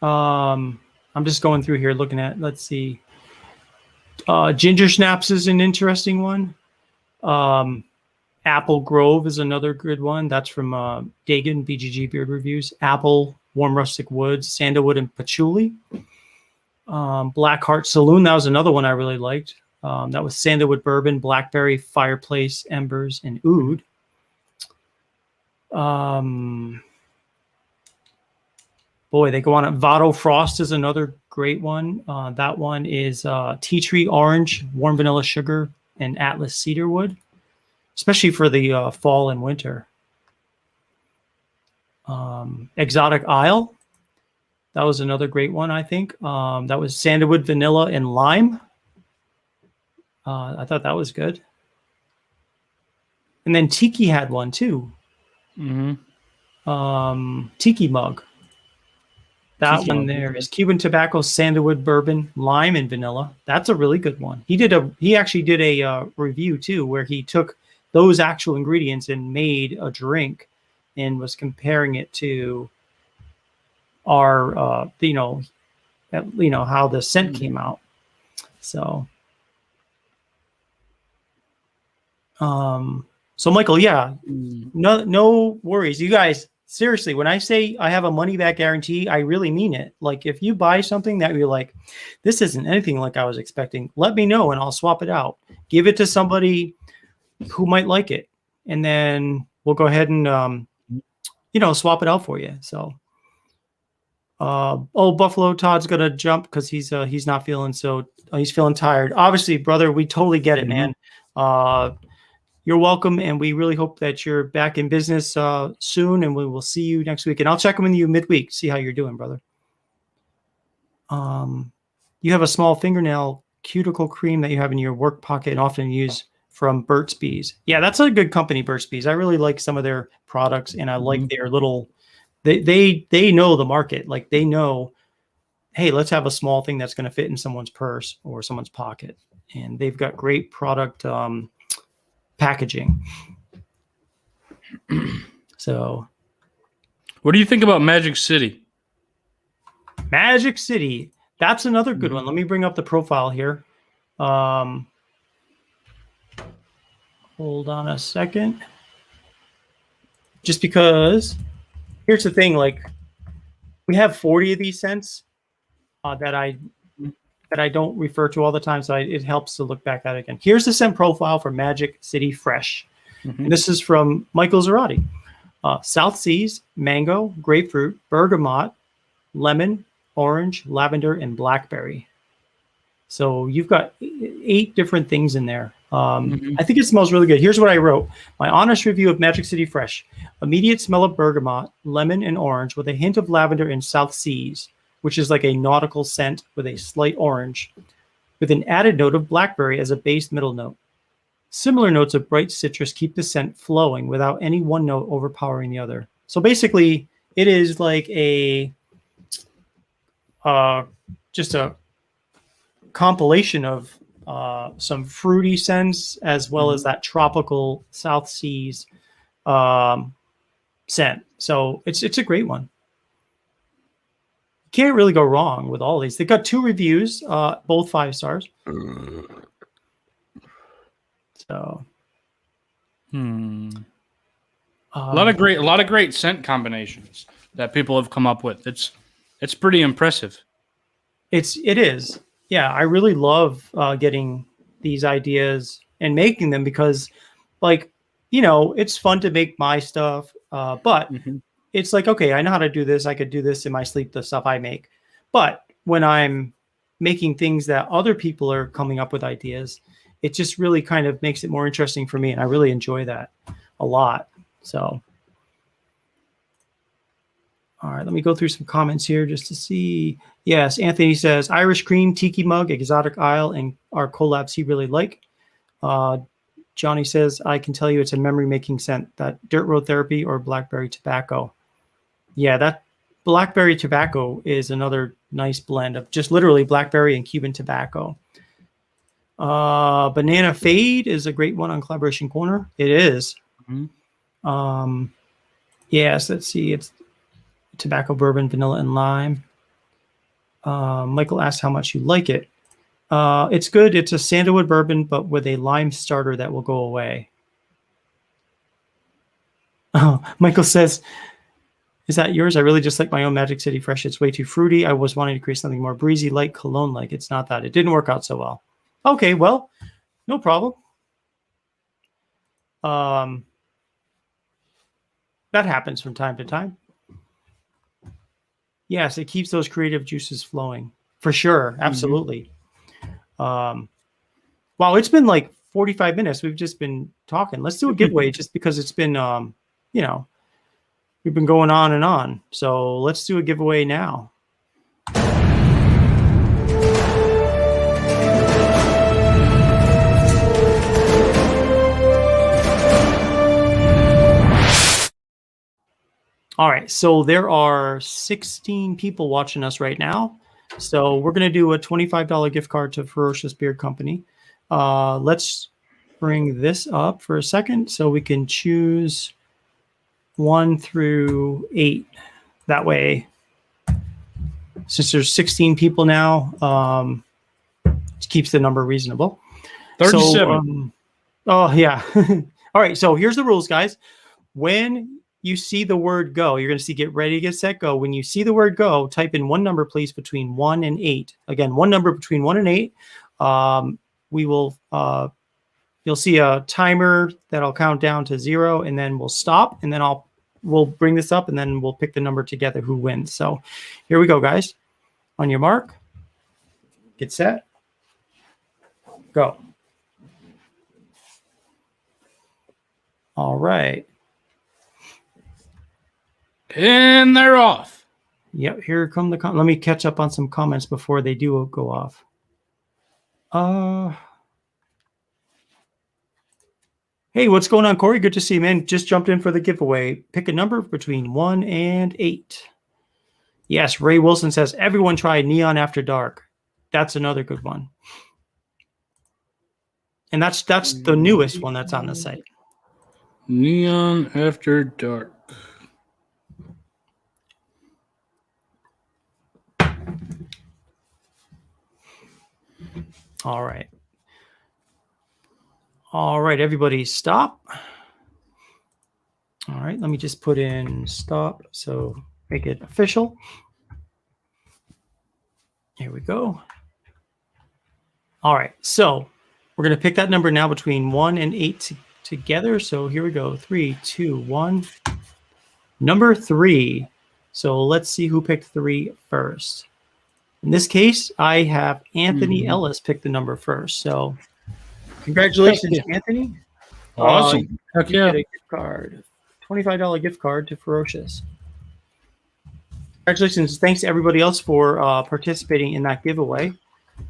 I'm just going through here looking at, let's see. Ginger Snaps is an interesting one. Apple Grove is another good one. That's from Dagan, BGG Beard Reviews. Apple, Warm Rustic Woods, Sandalwood, and Patchouli. Blackheart Saloon, that was another one I really liked. That was Sandalwood Bourbon, Blackberry, Fireplace, Embers, and Oud. Boy, they go on. Vado Frost is another great one. That one is Tea Tree Orange, Warm Vanilla Sugar, and Atlas Cedarwood, especially for the fall and winter. Exotic Isle. That was another great one, I think. That was Sandalwood, Vanilla, and Lime. I thought that was good. And then Tiki had one, too. Tiki Mug. That one there is Cuban Tobacco, Sandalwood, Bourbon, Lime, and Vanilla. That's a really good one. He actually did a review, too, where he took those actual ingredients and made a drink and was comparing it to our, how the scent came out. So, Michael, yeah, no worries. You guys, seriously, when I say I have a money back guarantee, I really mean it. Like, if you buy something that you're like, this isn't anything like I was expecting, let me know and I'll swap it out. Give it to somebody who might like it. And then we'll go ahead and, swap it out for you. So, Buffalo Todd's going to jump because he's not feeling he's feeling tired. Obviously, brother, we totally get it, man. You're welcome, and we really hope that you're back in business soon, and we will see you next week. And I'll check in with you midweek, see how you're doing, brother. You have a small fingernail cuticle cream that you have in your work pocket and often use from Burt's Bees. Yeah, that's a good company, Burt's Bees. I really like some of their products, and I like their little. They know the market. Like, they know, hey, let's have a small thing that's going to fit in someone's purse or someone's pocket, and they've got great product. Packaging. So, what do you think about Magic City? Magic City, that's another good one. Let me bring up the profile here. Hold on a second. Just because, here's the thing, like, we have 40 of these scents that I don't refer to all the time, so it helps to look back at it again. Here's the scent profile for Magic City Fresh. And this is from Michael Zarati. South Seas, mango, grapefruit, bergamot, lemon, orange, lavender, and blackberry. So you've got 8 different things in there. I think it smells really good. Here's what I wrote. My honest review of Magic City Fresh. Immediate smell of bergamot, lemon, and orange with a hint of lavender and South Seas, which is like a nautical scent with a slight orange, with an added note of blackberry as a base middle note. Similar notes of bright citrus keep the scent flowing without any one note overpowering the other. So basically, it is like a just a compilation of some fruity scents as well as that tropical South Seas scent. So it's a great one. Can't really go wrong with all these. They got 2 reviews, both 5 stars. So, a lot of great scent combinations that people have come up with. It's pretty impressive. It is. Yeah, I really love getting these ideas and making them because, like, it's fun to make my stuff, but it's like, okay, I know how to do this. I could do this in my sleep, the stuff I make. But when I'm making things that other people are coming up with ideas, it just really kind of makes it more interesting for me. And I really enjoy that a lot. So, all right, let me go through some comments here just to see. Yes, Anthony says Irish Cream, Tiki Mug, Exotic Isle, and our collabs he really like. Johnny says, I can tell you it's a memory-making scent, that Dirt Road Therapy or Blackberry Tobacco. Yeah, that Blackberry Tobacco is another nice blend of just literally blackberry and Cuban tobacco. Banana Fade is a great one on Collaboration Corner. It is. Yes, let's see. It's tobacco, bourbon, vanilla, and lime. Michael asked how much you like it. It's good. It's a sandalwood bourbon, but with a lime starter that will go away. Oh, Michael says, is that yours? I really just like my own Magic City Fresh. It's way too fruity. I was wanting to create something more breezy, light cologne-like. It's not that. It didn't work out so well. Okay, well, no problem. That happens from time to time. Yes, it keeps those creative juices flowing. For sure. Absolutely. Wow, it's been like 45 minutes. We've just been talking. Let's do a giveaway just because it's been, we've been going on and on. So let's do a giveaway now. All right, so there are 16 people watching us right now. So we're going to do a $25 gift card to Ferocious Beard Company. Let's bring this up for a second so we can choose 1 through 8. That way, since there's 16 people now, it keeps the number reasonable. 37. Oh, yeah. All right, so here's the rules, guys. When you see the word go, you're going to see get ready, get set, go. When you see the word go, type in one number, please, between 1 and 8. Again, one number between 1 and 8. We will, you'll see a timer that'll count down to 0, and then we'll stop, and then we'll bring this up, and then we'll pick the number together who wins. So here we go, guys. On your mark, get set, go. All right. And they're off. Yep, here come the let me catch up on some comments before they do go off. Hey, what's going on, Corey? Good to see you, man. Just jumped in for the giveaway. Pick a number between 1 and 8. Yes, Ray Wilson says, everyone try Neon After Dark. That's another good one. And that's the newest one that's on the site. Neon After Dark. All right. All right, everybody stop. All right, let me just put in stop, so make it official. Here we go. All right, so we're going to pick that number now between 1 and 8 together. So here we go. 3, 2, 1. Number 3. So let's see who picked 3 first. In this case, I have Anthony Ellis pick the number first. So congratulations, Anthony. Awesome. Heck yeah. Get a gift card, $25 gift card to Ferocious. Congratulations. Thanks to everybody else for participating in that giveaway.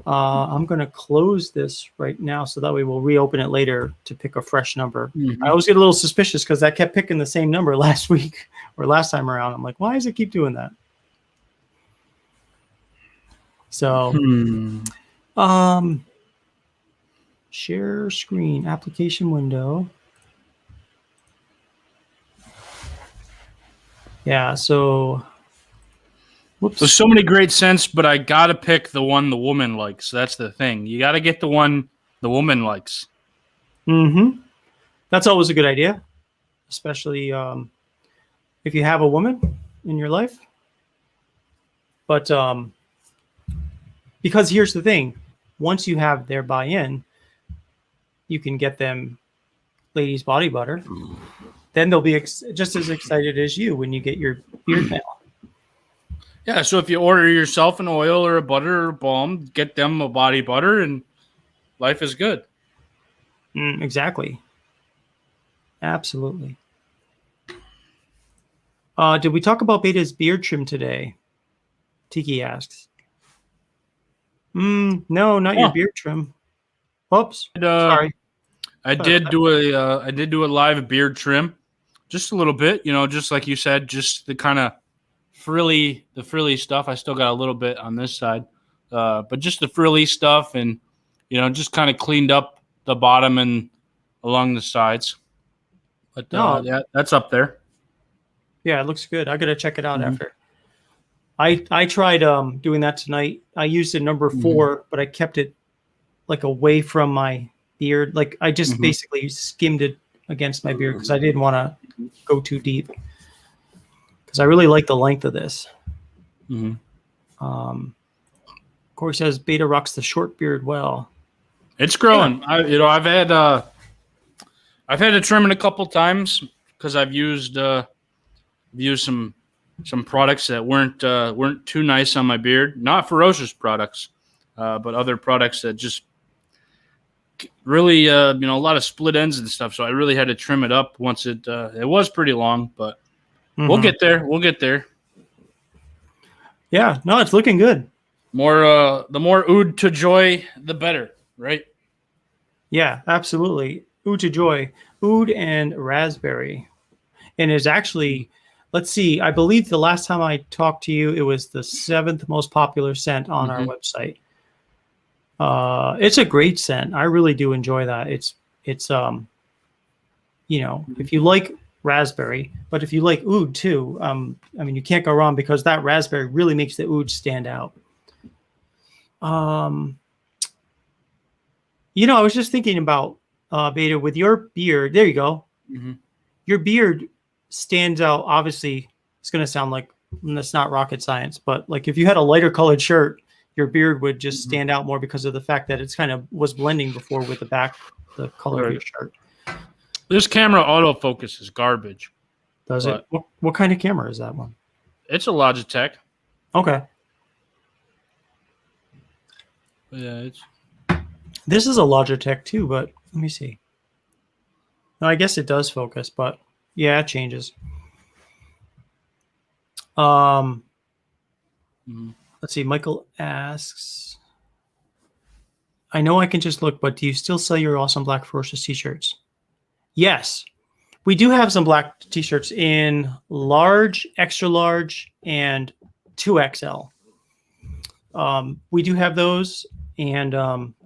I'm going to close this right now so that way we'll reopen it later to pick a fresh number. I always get a little suspicious because I kept picking the same number last week or last time around. I'm like, why does it keep doing that? So, Share screen, application window. Yeah, so whoops. There's so many great scents, but I gotta pick the one the woman likes. That's the thing. You gotta get the one the woman likes. Mm-hmm. That's always a good idea, especially if you have a woman in your life. But because here's the thing, once you have their buy-in, you can get them ladies body butter. Then they'll be just as excited as you when you get your beard mail. Yeah, so if you order yourself an oil or a butter or a balm, get them a body butter, and life is good. Exactly. Absolutely. Did we talk about Beta's beard trim today? Tiki asks. No, not your beard trim. Oops. Sorry. I did do a live beard trim, just a little bit, just like you said, just the kind of frilly stuff. I still got a little bit on this side, but just the frilly stuff, and just kind of cleaned up the bottom and along the sides. But yeah, that's up there. Yeah, it looks good. I gotta check it out after. I tried doing that tonight. I used a number 4, but I kept it like away from my beard. Like I just basically skimmed it against my beard because I didn't want to go too deep. Because I really like the length of this. Corey says Beta rocks the short beard well. It's growing. Yeah. I've had to trim it a couple times because I've used some products that weren't too nice on my beard. Not Ferocious products, but other products that just really a lot of split ends and stuff. So I really had to trim it up once it was pretty long, but we'll get there. We'll get there. Yeah, no, it's looking good. The more oud to joy, the better, right? Yeah, absolutely. Oud to joy, oud and raspberry, and it's actually. Let's see. I believe the last time I talked to you, it was the 7th most popular scent on our website. It's a great scent. I really do enjoy that. It's if you like raspberry, but if you like oud too, I mean, you can't go wrong because that raspberry really makes the oud stand out. I was just thinking about Beta with your beard. There you go. Your beard stands out. Obviously, it's going to sound like that's not rocket science, but like if you had a lighter colored shirt, your beard would just stand out more because of the fact that it's kind of was blending before with the color of your shirt. This camera autofocus is garbage. Does it? What kind of camera is that one? It's a Logitech. Okay. Yeah, this is a Logitech too, but let me see. No, I guess it does focus, but yeah, it changes. Let's see. Michael asks, I know I can just look, but do you still sell your awesome Black Ferocious t-shirts? Yes. We do have some black t-shirts in large, extra large, and 2XL. We do have those. And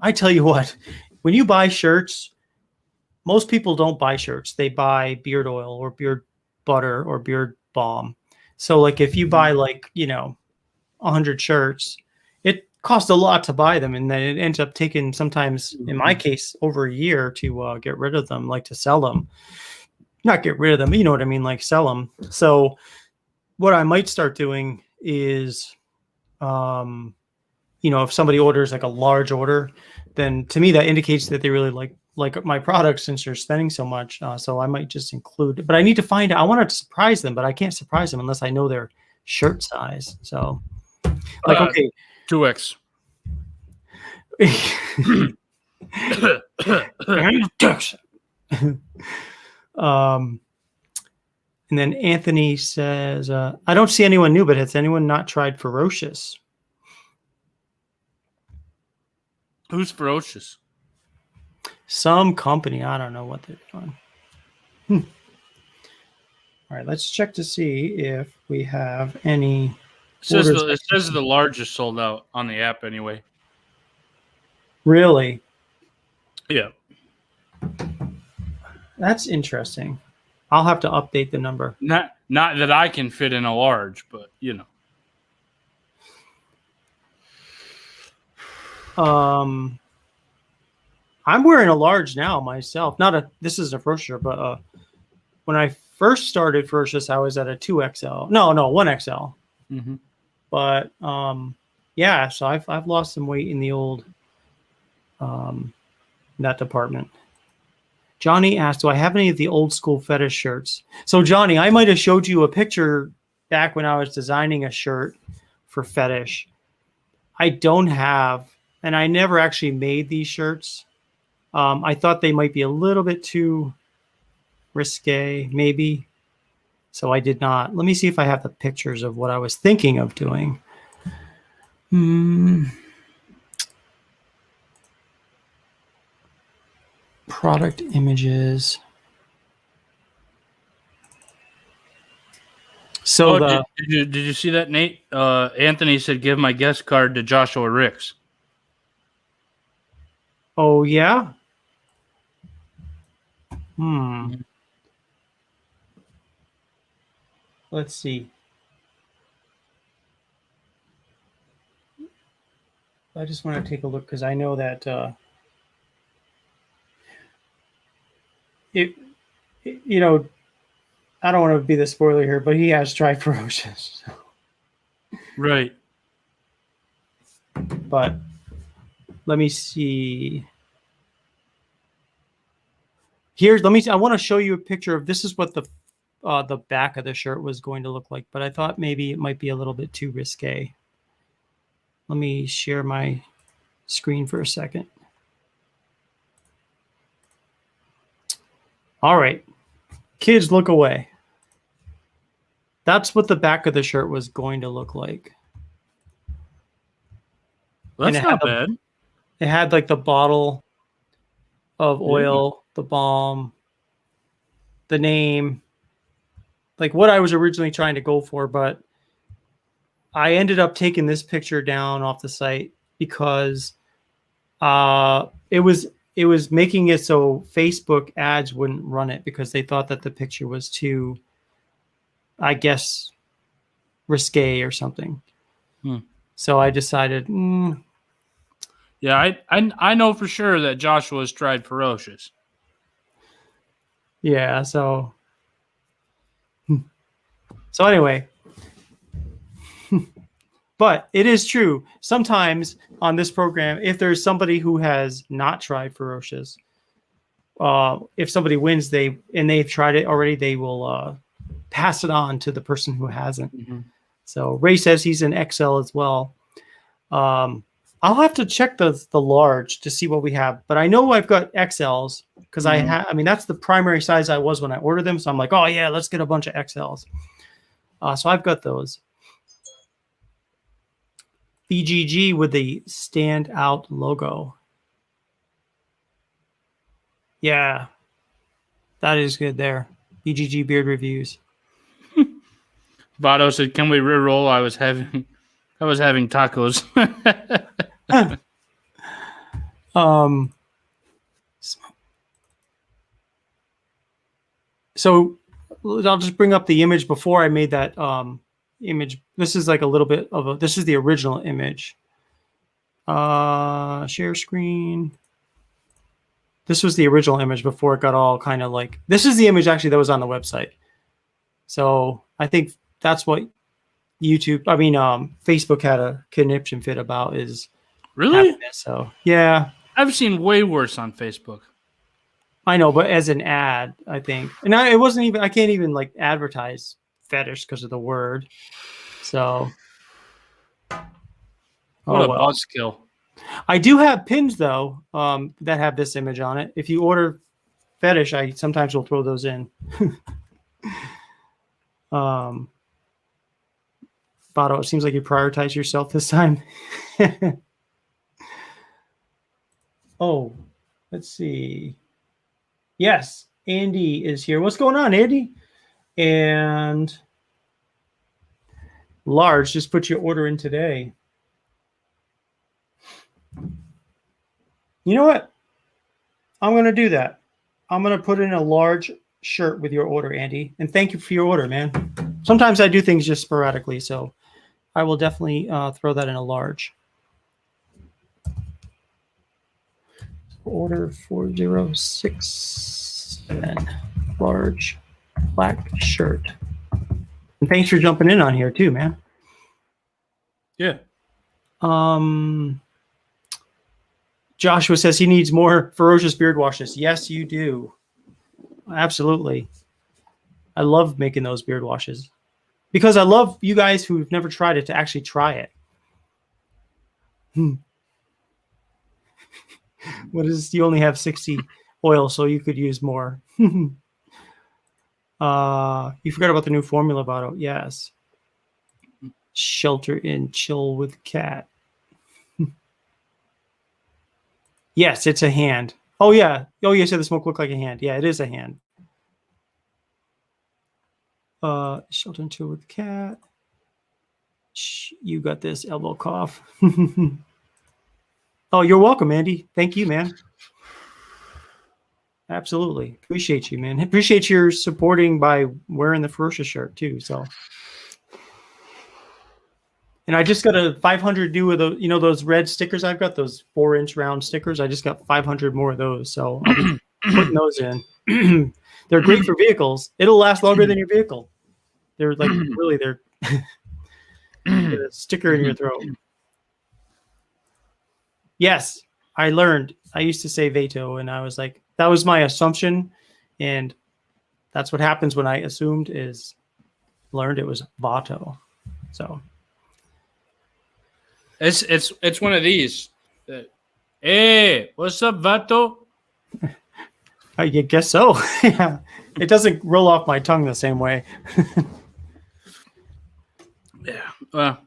I tell you what, when you buy shirts, most people don't buy shirts. They buy beard oil or beard butter or beard balm. So like if you buy 100 shirts, it costs a lot to buy them. And then it ends up taking sometimes, in my case, over a year to get rid of them, like to sell them. Not get rid of them, you know what I mean? Like sell them. So what I might start doing is, if somebody orders like a large order, then to me that indicates that they really like my product since they're spending so much. So I might just include, but I need to find out. I want to surprise them, but I can't surprise them unless I know their shirt size. So okay. 2X. And then Anthony says, I don't see anyone new, but has anyone not tried Ferocious? Who's Ferocious? Some company. I don't know what they're doing. All right, let's check to see if we have any. It says the largest sold out on the app anyway. Really? Yeah. That's interesting. I'll have to update the number. Not that I can fit in a large, but I'm wearing a large now myself. This is a Ferocious, but when I first started Ferocious, I was at a 2XL. No, 1XL. Mm-hmm. But yeah, so I've lost some weight in the old that department. Johnny asked, do I have any of the old school fetish shirts? So Johnny, I might have showed you a picture back when I was designing a shirt for fetish. I don't have, and I never actually made these shirts. I thought they might be a little bit too risque, maybe. So I did not. Let me see if I have the pictures of what I was thinking of doing. Product images. So did you see that, Nate? Anthony said, give my guest card to Joshua Ricks. Oh, yeah? Let's see. I just want to take a look because I know that I don't want to be the spoiler here, but he has tried Ferocious. Right. But let me see. I want to show you a picture of this is what the back of the shirt was going to look like, but I thought maybe it might be a little bit too risque. Let me share my screen for a second. All right. Kids, look away. That's what the back of the shirt was going to look like. Well, that's not bad. It had like the bottle of oil, the balm, the name, like what I was originally trying to go for, but I ended up taking this picture down off the site because it was making it so Facebook ads wouldn't run it because they thought that the picture was too, I guess, risque or something. So I decided, yeah, I know for sure that Joshua has tried Ferocious. Yeah, so anyway, but it is true. Sometimes on this program, if there's somebody who has not tried Ferocious, if somebody wins, they've tried it already, they will pass it on to the person who hasn't. Mm-hmm. So Ray says he's an XL as well. I'll have to check the large to see what we have, but I know I've got XLs because I mean, that's the primary size I was when I ordered them. So I'm like, oh yeah, let's get a bunch of XLs. So I've got those. BGG with the standout logo. Yeah, that is good there. BGG Beard Reviews. Vado said, can we re-roll? I was having tacos. So I'll just bring up the image before I made that image. This is like a little bit of this is the original image. Share screen. This was the original image before it got all kind of like, this is the image actually that was on the website. So I think that's what Facebook had a conniption fit about is really. So yeah, I've seen way worse on Facebook. I know, but as an ad, I think, and it wasn't even. I can't even like advertise fetish because of the word. So, what a buzzkill! I do have pins though that have this image on it. If you order fetish, I sometimes will throw those in. Bato, it seems like you prioritize yourself this time. Oh, let's see. Yes, Andy is here. What's going on, Andy? And Large, just put your order in today. You know what? I'm going to do that. I'm going to put in a large shirt with your order, Andy. And thank you for your order, man. Sometimes I do things just sporadically, so I will definitely throw that in a large. Order 4067, large black shirt. And thanks for jumping in on here too, man. Yeah. Joshua says he needs more Ferocious beard washes. Yes, you do. Absolutely. I love making those beard washes because I love you guys who've never tried it to actually try it. What is, you only have 60 oil, so you could use more. You forgot about the new formula bottle. Yes. Shelter in chill with cat. Yes, it's a hand. Oh, yeah. Oh, you said the smoke looked like a hand. Yeah, it is a hand. Shelter and chill with cat. You got this elbow cough. Oh, you're welcome, Andy. Thank you, man. Absolutely. Appreciate you, man. Appreciate your supporting by wearing the Ferocious shirt too. So, and I just got a 500 new of those, those red stickers I've got, those 4-inch round stickers. I just got 500 more of those. So I'll be putting those in. They're great for vehicles. It'll last longer than your vehicle. They're like, really, they're a sticker in your throat. Yes, I learned. I used to say veto, and I was like, that was my assumption, and that's what happens when I assumed is learned it was vato. So it's one of these. Hey, what's up, vato? I guess so. Yeah, it doesn't roll off my tongue the same way. Yeah, well,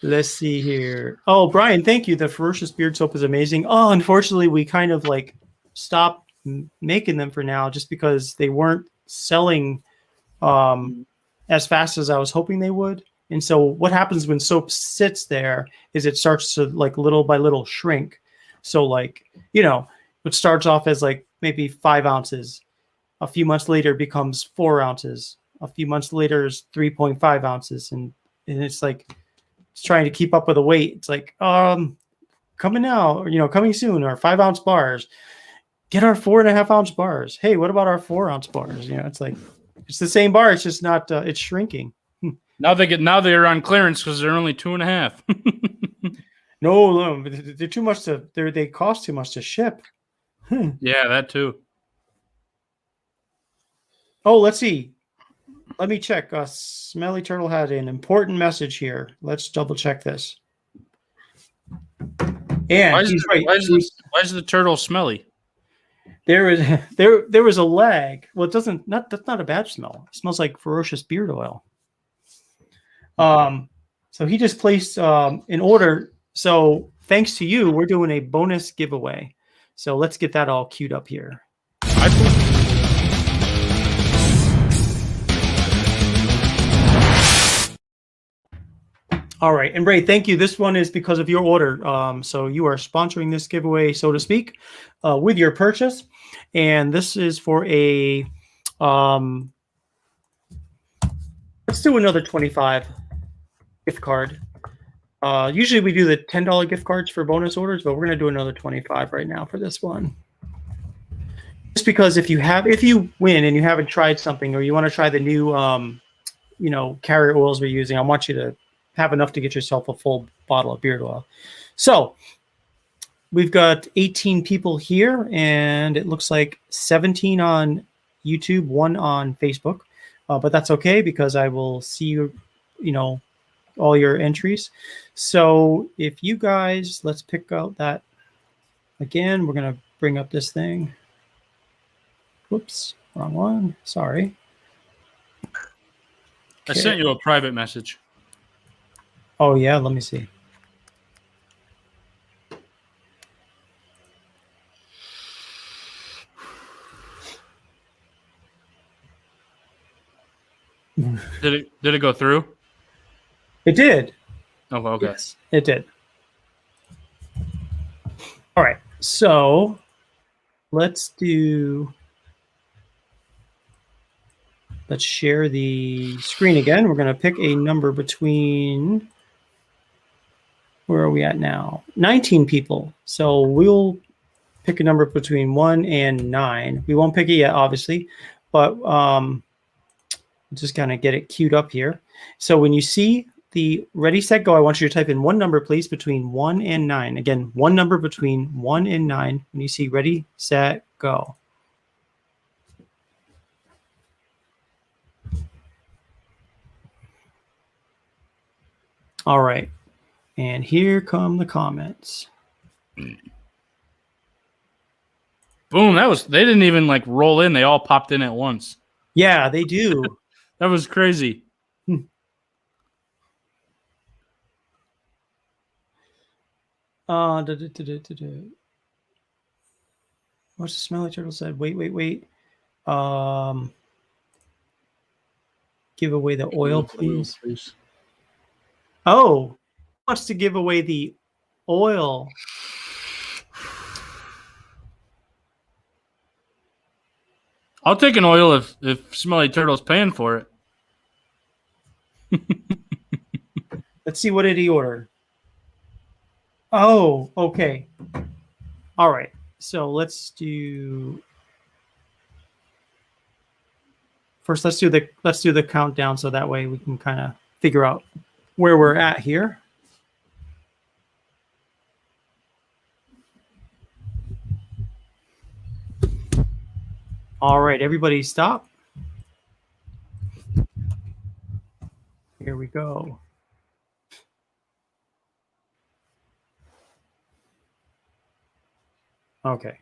Let's see here. Oh, Brian, thank you. The Ferocious beard soap is amazing. Oh, unfortunately, we kind of like stopped making them for now just because they weren't selling as fast as I was hoping they would. And so what happens when soap sits there is it starts to like little by little shrink. So like, it starts off as like maybe 5 ounces. A few months later becomes 4 ounces. A few months later is 3.5 ounces. And it's like, it's trying to keep up with the weight. It's like, coming now, or, coming soon, or 5-ounce bars. Get our 4.5-ounce bars. Hey, what about our 4-ounce bars? It's like, it's the same bar. It's just not, it's shrinking. Now they're on clearance because they're only 2.5. No, they're too much they cost too much to ship. Yeah, that too. Oh, let's see. Let me check. Smelly Turtle had an important message here. Let's double check this. And why is the turtle smelly? There was a lag. Well, that's not a bad smell. It smells like Ferocious beard oil. So he just placed an order. So thanks to you, we're doing a bonus giveaway. So let's get that all queued up here. All right. And Ray, thank you. This one is because of your order. So you are sponsoring this giveaway, so to speak, with your purchase. And this is for a, let's do another 25 gift card. Usually we do the $10 gift cards for bonus orders, but we're going to do another 25 right now for this one. Just because if you win and you haven't tried something, or you want to try the new, carrier oils we're using, I want you to have enough to get yourself a full bottle of beard oil. So we've got 18 people here, and it looks like 17 on YouTube, 1 on Facebook. But that's okay because I will see all your entries. So if you guys, let's pick out that again. We're going to bring up this thing. Whoops, wrong one. Sorry. I sent you a private message. Oh, yeah. Let me see. Did it go through? It did. Oh, okay. Yes, it did. All right. So let's share the screen again. We're going to pick a number between, where are we at now? 19 people. So we'll pick a number between 1 and 9. We won't pick it yet, obviously, but just kind of get it queued up here. So when you see the ready, set, go, I want you to type in one number, please, between 1 and 9. Again, one number between 1 and 9. When you see ready, set, go. All right. And here come the comments. Boom. They didn't even like roll in. They all popped in at once. Yeah, they do. That was crazy. What's the smelly turtle said? Wait. Give away the oil, please. Oh, wants to give away the oil. I'll take an oil if Smelly Turtle's paying for it. Let's see, what did he order? Oh, okay. All right. So let's do first. Let's do the countdown, so that way we can kind of figure out where we're at here. All right, everybody stop. Here we go. Okay.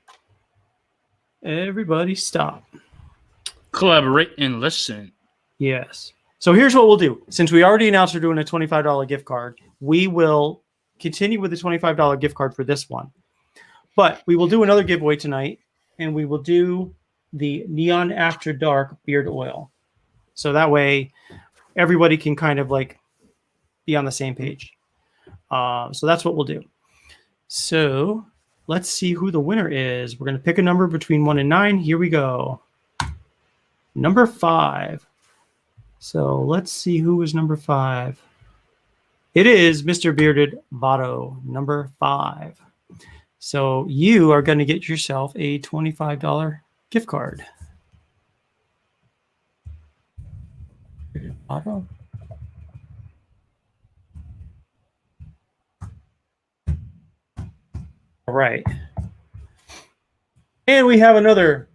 Everybody stop. Collaborate and listen. Yes. So here's what we'll do. Since we already announced we're doing a $25 gift card, we will continue with the $25 gift card for this one. But we will do another giveaway tonight, and we will do the Neon After Dark beard oil. So that way everybody can kind of like be on the same page. So that's what we'll do. So let's see who the winner is. We're going to pick a number between 1 and 9. Here we go. Number 5. So let's see who is number 5. It is Mr. Bearded Votto, number 5. So you are going to get yourself a $25 gift card. Votto. All right. And we have another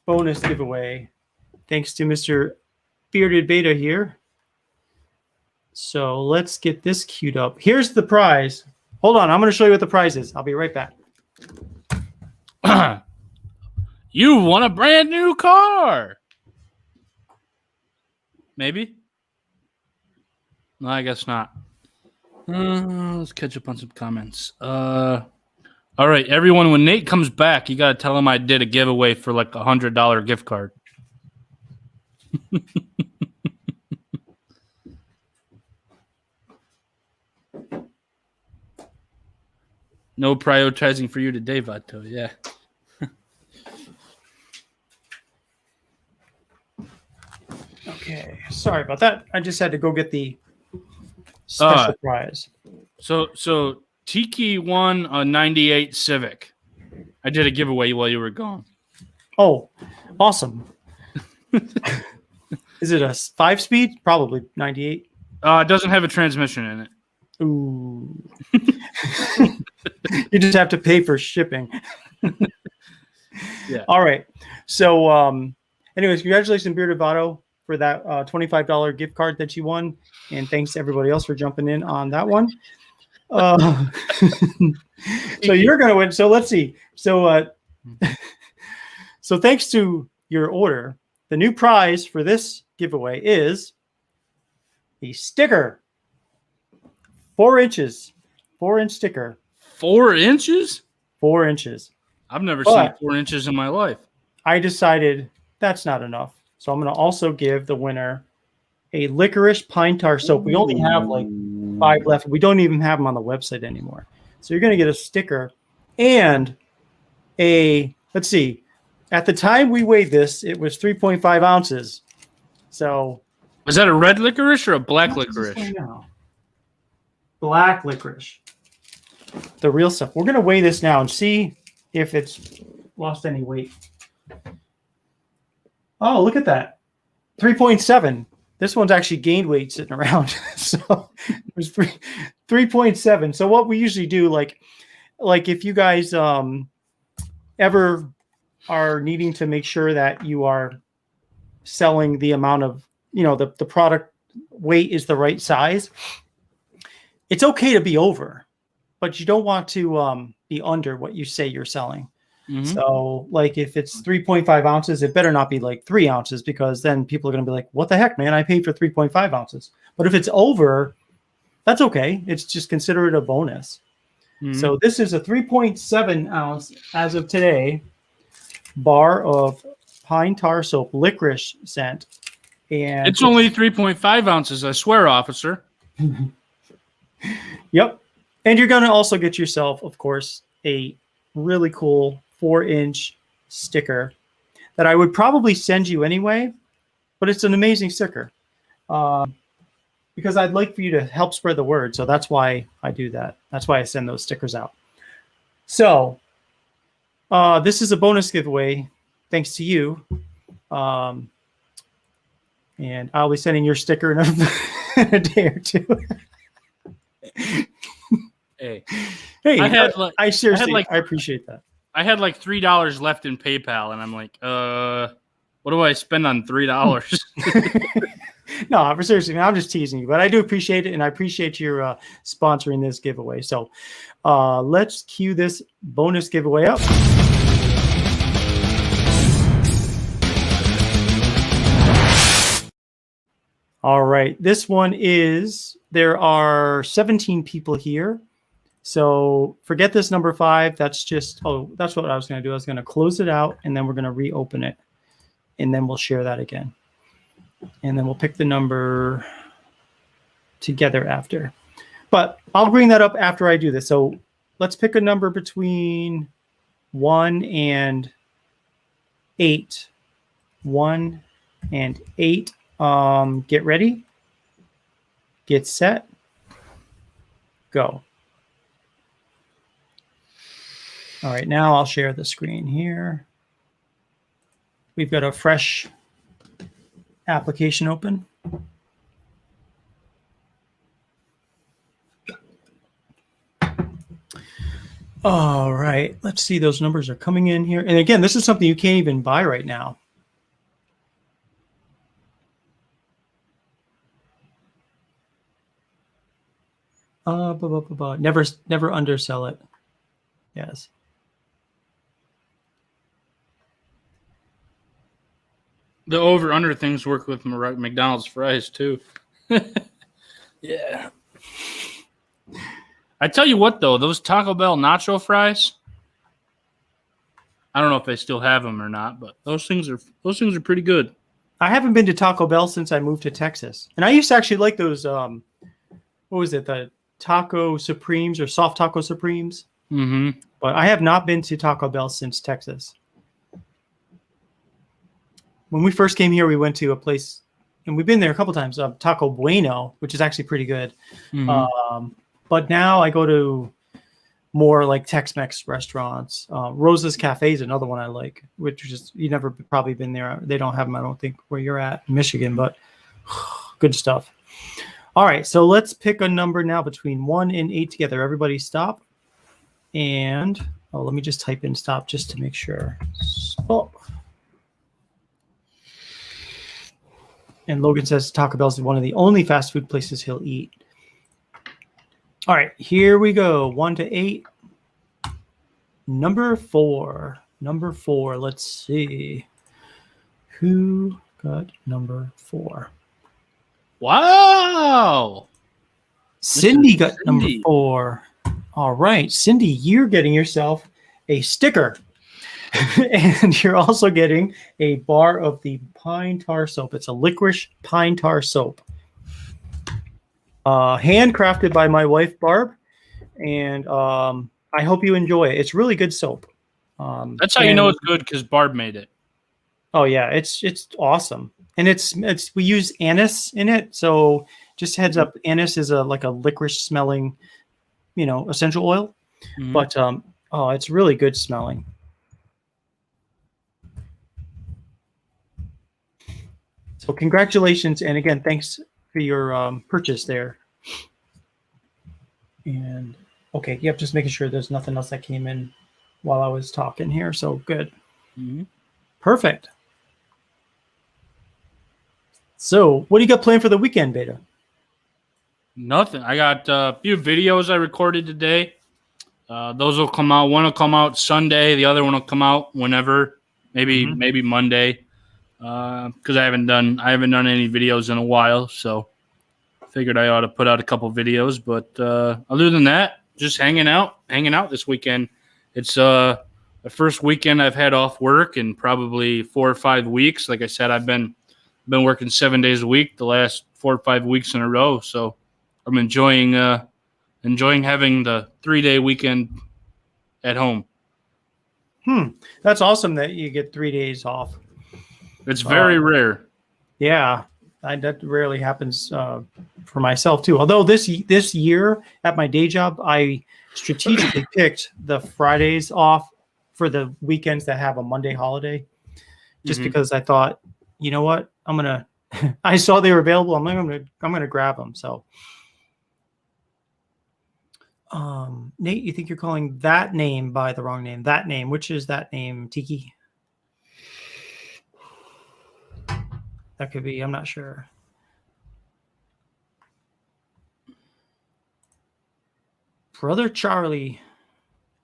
bonus giveaway thanks to Mr. Bearded Beta here. So let's get this queued up. Here's the prize. Hold on, I'm going to show you what the prize is. I'll be right back. You won a brand new car. Maybe? No, I guess not. Let's catch up on some comments. All right, everyone, when Nate comes back, you got to tell him I did a giveaway for like $100 gift card. No prioritizing for you today, Vato. Yeah. Okay, sorry about that. I just had to go get the special prize. So Tiki won a 98 Civic. I did a giveaway while you were gone. Oh, awesome. Is it a 5-speed? Probably 98. It doesn't have a transmission in it. Ooh. You just have to pay for shipping. Yeah. All right. So anyways, congratulations, Bearded Votto, for that $25 gift card that you won. And thanks to everybody else for jumping in on that one. So you're going to win. So let's see. So thanks to your order, the new prize for this giveaway is a sticker. 4 inches. 4-inch sticker. 4 inches? 4 inches. I've never seen 4 inches in my life. I decided that's not enough. So I'm going to also give the winner a licorice pine tar soap. We only have like 5 left. We don't even have them on the website anymore. So you're going to get a sticker and let's see, at the time we weighed this, it was 3.5 ounces. So was that a red licorice or a black licorice? Black licorice. The real stuff. We're going to weigh this now and see if it's lost any weight. Oh, look at that. 3.7. This one's actually gained weight sitting around. So it was 3.7. So what we usually do, like if you guys ever are needing to make sure that you are selling the amount of, the product weight is the right size, it's okay to be over, but you don't want to be under what you say you're selling. Mm-hmm. So like if it's 3.5 ounces, it better not be like 3 ounces, because then people are going to be like, what the heck, man, I paid for 3.5 ounces. But if it's over, that's okay. It's just consider it a bonus. Mm-hmm. So this is a 3.7 ounce as of today bar of pine tar soap licorice scent. And it's only 3.5 ounces, I swear, officer. Yep. And you're going to also get yourself, of course, a really cool 4-inch sticker that I would probably send you anyway, but it's an amazing sticker because I'd like for you to help spread the word. So that's why I do that. That's why I send those stickers out. So this is a bonus giveaway thanks to you. And I'll be sending your sticker in a day or two. Hey, I seriously, I appreciate that. I had like $3 left in PayPal, and I'm like, what do I spend on $3? No, seriously, man, I'm just teasing you, but I do appreciate it, and I appreciate your sponsoring this giveaway. So let's cue this bonus giveaway up. All right, this one there are 17 people here. So forget this number 5. That's just, that's what I was going to do. I was going to close it out, and then we're going to reopen it, and then we'll share that again. And then we'll pick the number together after. But I'll bring that up after I do this. So let's pick a number between 1 and 8. 1 and 8. Get ready. Get set. Go. All right, now I'll share the screen here. We've got a fresh application open. All right, let's see. Those numbers are coming in here. And again, this is something you can't even buy right now. Never undersell it. Yes. The over-under things work with McDonald's fries, too. Yeah. I tell you what, though, those Taco Bell nacho fries, I don't know if they still have them or not, but those things are pretty good. I haven't been to Taco Bell since I moved to Texas. And I used to actually like those, what was it, the Taco Supremes or Soft Taco Supremes? Mm-hmm. But I have not been to Taco Bell since Texas. When we first came here, we went to a place, and we've been there a couple times, Taco Bueno, which is actually pretty good. Mm-hmm. But now I go to more like Tex-Mex restaurants. Rosa's Cafe is another one I like, which is, you've never probably been there. They don't have them, I don't think, where you're at in Michigan, but good stuff. All right, so let's pick a number now between 1 and 8 together. Everybody stop. And, let me just type in stop just to make sure. Stop. And Logan says Taco Bell is one of the only fast food places he'll eat. All right, here we go. 1 to 8. Number 4. Number 4. Let's see. Who got number 4? Wow. Cindy got number 4. All right, Cindy, you're getting yourself a sticker. And you're also getting a bar of the pine tar soap. It's a licorice pine tar soap. handcrafted by my wife, Barb. And I hope you enjoy it. It's really good soap. That's how you know it's good, because Barb made it. Oh yeah, it's awesome. And it's we use anise in it. So just heads up, anise is like a licorice smelling, essential oil. Mhm. But it's really good smelling. So congratulations, and again, thanks for your purchase there. And okay, yep, just making sure there's nothing else that came in while I was talking here. So good. Mm-hmm. Perfect. So what do you got planned for the weekend, Beta? Nothing. I got a few videos I recorded today. Those will come out. One will come out Sunday. The other one will come out whenever, maybe Monday. Because I haven't done any videos in a while, so figured I ought to put out a couple videos. But other than that, just hanging out this weekend. It's the first weekend I've had off work in probably 4 or 5 weeks. Like I said, I've been working 7 days a week the last 4 or 5 weeks in a row. So I'm enjoying having the 3-day weekend at home. That's awesome that you get 3 days off. It's very rare. Yeah, that rarely happens for myself too. Although this year at my day job, I strategically picked the Fridays off for the weekends that have a Monday holiday, just because I thought, you know what, I saw they were available. I'm gonna grab them. So, Nate, you think you're calling that name by the wrong name? That name, which is that name, Tiki? That could be. I'm not sure. Brother Charlie.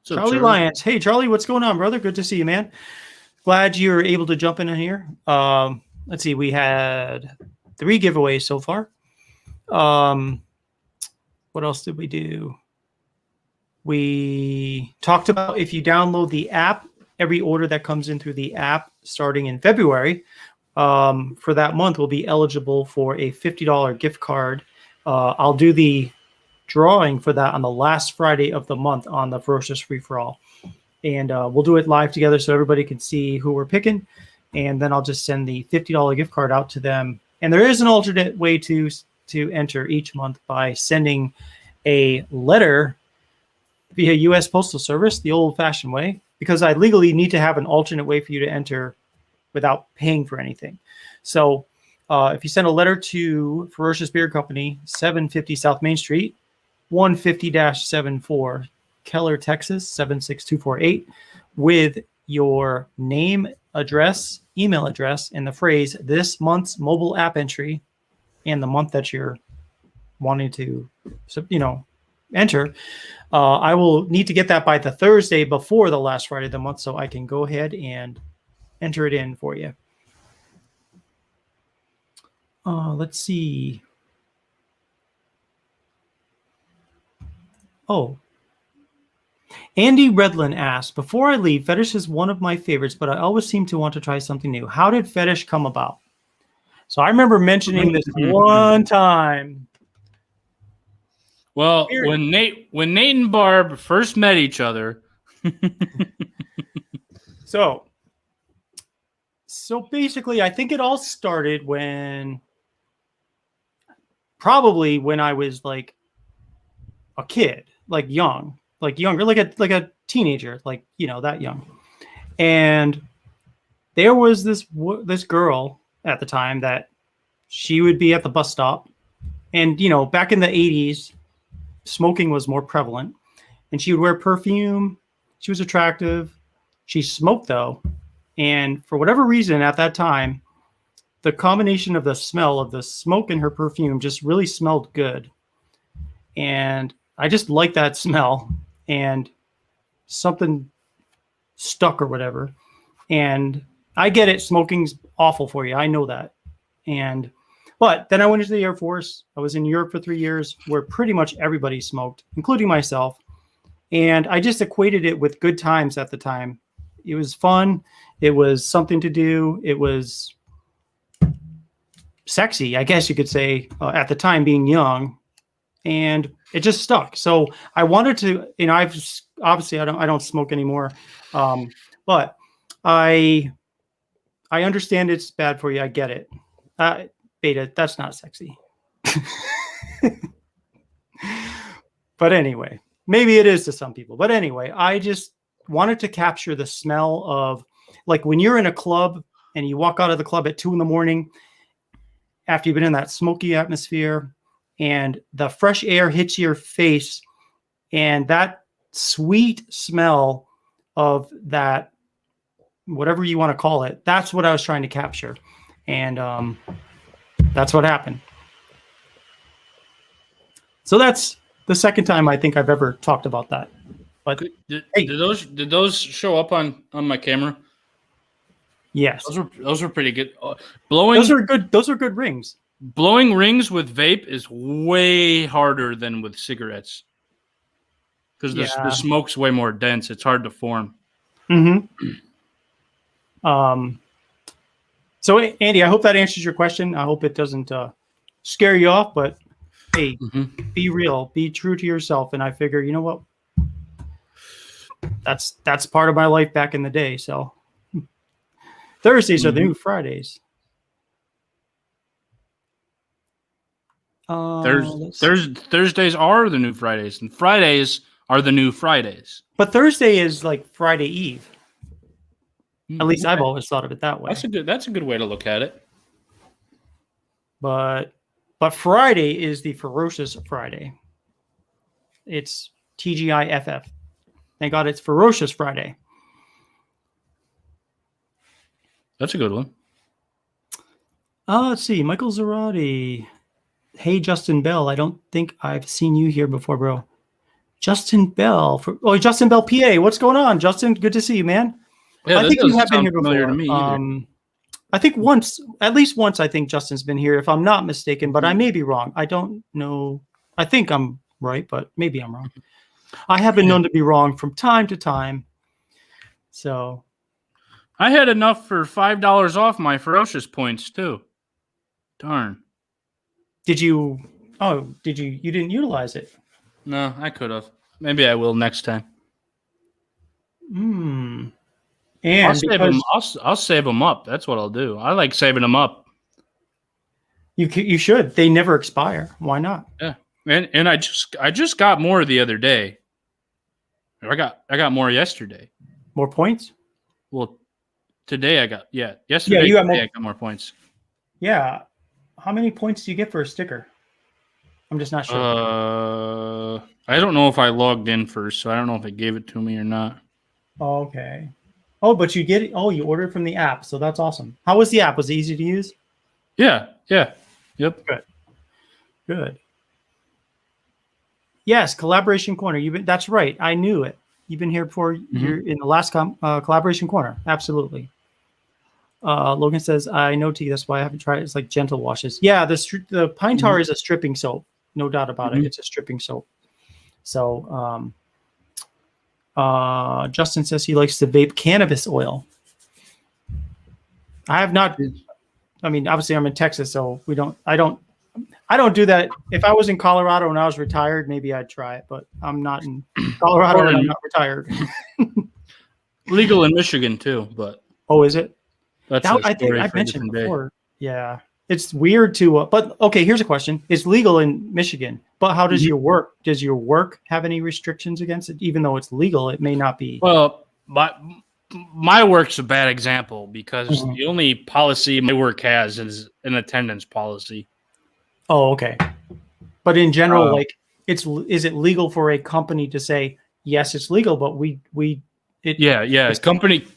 So, Charlie Lyons. Hey, Charlie, what's going on, brother? Good to see you, man. Glad you were able to jump in here. Let's see. We had 3 giveaways so far. What else did we do? We talked about if you download the app, every order that comes in through the app starting in February for that month will be eligible for a $50 gift card. I'll do the drawing for that on the last Friday of the month on the Ferocious Free-for-All. And we'll do it live together so everybody can see who we're picking. And then I'll just send the $50 gift card out to them. And there is an alternate way to enter each month by sending a letter via U.S. Postal Service, the old-fashioned way, because I legally need to have an alternate way for you to enter without paying for anything. So if you send a letter to Ferocious Beer Company, 750 South Main Street, 150-74, Keller, Texas, 76248, with your name, address, email address, and the phrase this month's mobile app entry and the month that you're wanting to, enter. I will need to get that by the Thursday before the last Friday of the month so I can go ahead and enter it in for you. Let's see. Oh, Andy Redlin asked, before I leave, Fetish is one of my favorites, but I always seem to want to try something new. How did Fetish come about? So I remember mentioning this one time. Well, when Nate and Barb first met each other. So basically, I think it all started when I was like a kid, like younger, like a teenager, like, that young. And there was this girl at the time that she would be at the bus stop. And, back in the 80s, smoking was more prevalent. And she would wear perfume. She was attractive. She smoked, though. And for whatever reason at that time, the combination of the smell of the smoke and her perfume just really smelled good. And I just liked that smell. And something stuck or whatever. And I get it. Smoking's awful for you. I know that. But then I went into the Air Force. I was in Europe for 3 years where pretty much everybody smoked, including myself. And I just equated it with good times at the time. It was fun. It was something to do. It was sexy, I guess you could say, at the time, being young. and it just stuck. So I wanted to, I've obviously I don't smoke anymore, but I understand it's bad for you. I get it. Beta, that's not sexy. But anyway, maybe it is to some people. But anyway, I just wanted to capture the smell of, like, when you're in a club and you walk out of the club at 2 a.m. after you've been in that smoky atmosphere and the fresh air hits your face and that sweet smell of that, whatever you want to call it, that's what I was trying to capture. And that's what happened. So that's the second time I think I've ever talked about that. But did those show up on my camera? Yes, those were pretty good. Blowing those are good rings. Blowing rings with vape is way harder than with cigarettes because the smoke's way more dense. It's hard to form. Mm-hmm. So Andy, I hope that answers your question. I hope it doesn't scare you off, but hey, be real, be true to yourself. And I figure, you know what? That's part of my life back in the day. So Thursdays are the new Fridays. Thursdays are the new Fridays, and Fridays are the new Fridays. But Thursday is like Friday Eve. At least I've always thought of it that way. That's a good way to look at it. But Friday is the Ferocious Friday. It's TGIFF. Thank God it's Ferocious Friday. That's a good one. Let's see. Michael Zarati. Hey, Justin Bell. I don't think I've seen you here before, bro. Justin Bell. Justin Bell, PA. What's going on, Justin? Good to see you, man. Yeah, I think you have been here before. To me I think at least once, I think Justin's been here, if I'm not mistaken, but I may be wrong. I don't know. I think I'm right, but maybe I'm wrong. I have been known to be wrong from time to time. So I had enough for $5 off my Ferocious points too. Darn. Did you? You didn't utilize it? No, I could have. Maybe I will next time. And I'll save them up. That's what I'll do. I like saving them up. You should. They never expire. Why not? Yeah. And I just got more the other day. I got more yesterday. More points? Well, today I got yesterday. Yeah, I got more points. Yeah. How many points do you get for a sticker? I'm just not sure. I don't know if I logged in first, so I don't know if it gave it to me or not. Okay. Oh, but you get it. Oh, you ordered from the app, so that's awesome. How was the app? Was it easy to use? Yeah. Yep. Good. Yes, Collaboration Corner. That's right. I knew it. You've been here before. You're in the last Collaboration Corner. Absolutely. Logan says, I know tea. That's why I haven't tried it. It's like gentle washes. Yeah, the pine tar is a stripping soap. No doubt about it. It's a stripping soap. So Justin says he likes to vape cannabis oil. I have not. I mean, obviously I'm in Texas, so I don't do that. If I was in Colorado and I was retired, maybe I'd try it, but I'm not in Colorado and I'm not retired. Legal in Michigan too, but is it? That's I think I mentioned before. Yeah, it's weird to. But okay, here's a question: it's legal in Michigan, but how does your work? Does your work have any restrictions against it? Even though it's legal, it may not be. Well, my work's a bad example because the only policy my work has is an attendance policy. Oh, okay. But in general, is it legal for a company to say yes, it's legal, but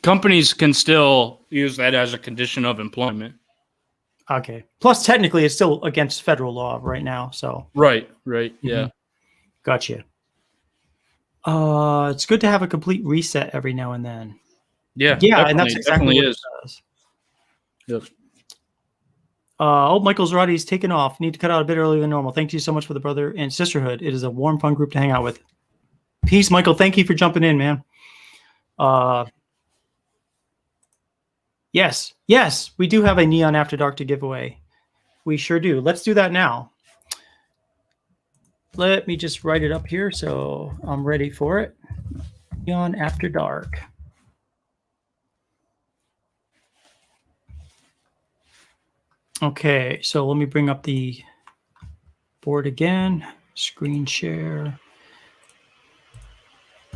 companies can still use that as a condition of employment. Okay. Plus, technically, it's still against federal law right now. So right, yeah. Gotcha. It's good to have a complete reset every now and then. Yeah, and that's exactly what it does. Yep. Michael Zarati's taken off. Need to cut out a bit earlier than normal. Thank you so much for the brother and sisterhood. It is a warm, fun group to hang out with. Peace, Michael. Thank you for jumping in, man. Yes, we do have a Neon After Dark to give away. We sure do. Let's do that now. let me just write it up here so I'm ready for it. Neon After Dark. Okay, so let me bring up the board again. Screen share.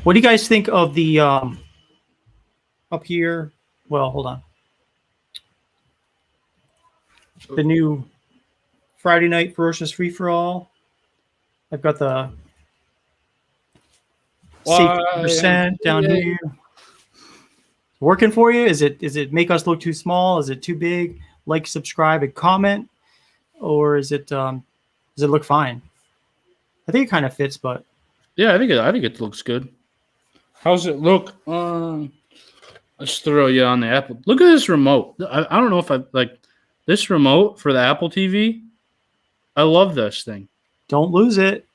What do you guys think of the up here? Well, hold on. The new Friday night Ferocious Free for All. I've got the safety percent down here. Working for you? Is it make us look too small? Is it too big? Like, subscribe, and comment, or is it does it look fine? I think it kind of fits, but yeah, I think it looks good. How's it look? Let's throw you on the Apple. Look at this remote. I don't know if I like this remote for the Apple TV. I love this thing. Don't lose it.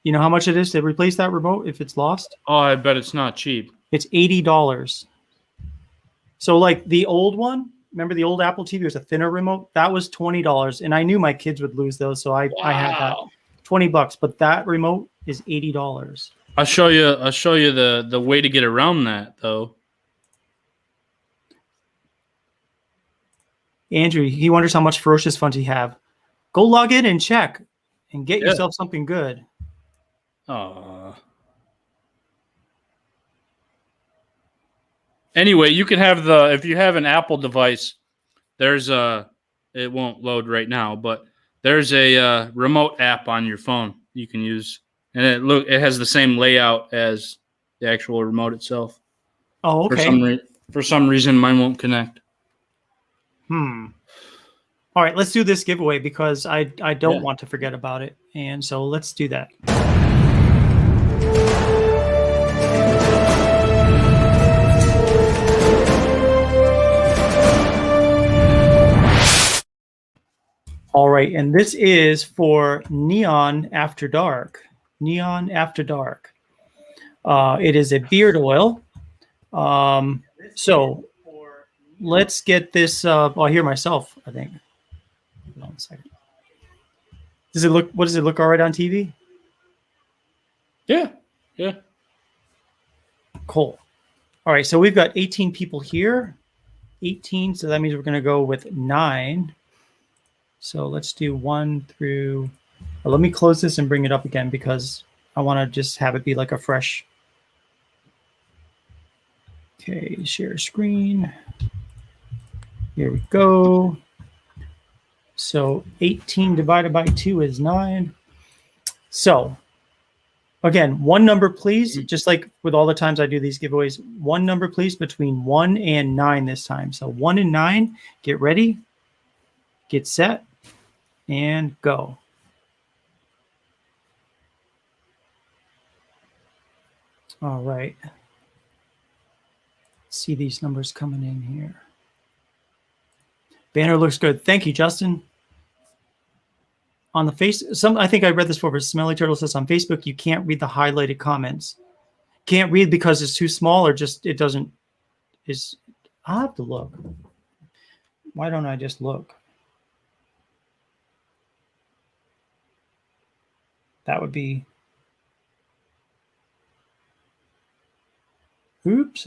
You know how much it is to replace that remote if it's lost? Oh, I bet it's not cheap. It's $80. So like the old one, remember the old Apple TV was a thinner remote? That was $20, and I knew my kids would lose those, so I had that. $20, but that remote is $80. I'll show you the way to get around that though. Andrew, he wonders how much Ferocious funds you have. Go log in and check and get yourself something good. Anyway, you can have if you have an Apple device, there's it won't load right now, but there's a remote app on your phone you can use, and it has the same layout as the actual remote itself. Oh, okay. For some reason, mine won't connect. All right, let's do this giveaway because I don't want to forget about it, and so let's do that. All right, and this is for Neon After Dark. Neon After Dark. It is a beard oil. So let's get this. I hear myself, I think. Hold on a second. Does it look? What does it look all right on TV? Yeah. Cool. All right, so we've got 18 people here. 18, so that means we're going to go with 9. So let's do 1 through. Let me close this and bring it up again because I want to just have it be like a fresh. Okay, share screen. Here we go. So 18 divided by 2 is 9. So again, one number, please. Just like with all the times I do these giveaways, one number, please, between 1 and 9 this time. So 1 and 9, get ready, get set, and go. All right. See these numbers coming in here. Banner looks good. Thank you, Justin. On the I think I read this before, but Smelly Turtle says on Facebook, you can't read the highlighted comments. Can't read because it's too small or just it doesn't. I'll have to look. Why don't I just look? That would be. Oops.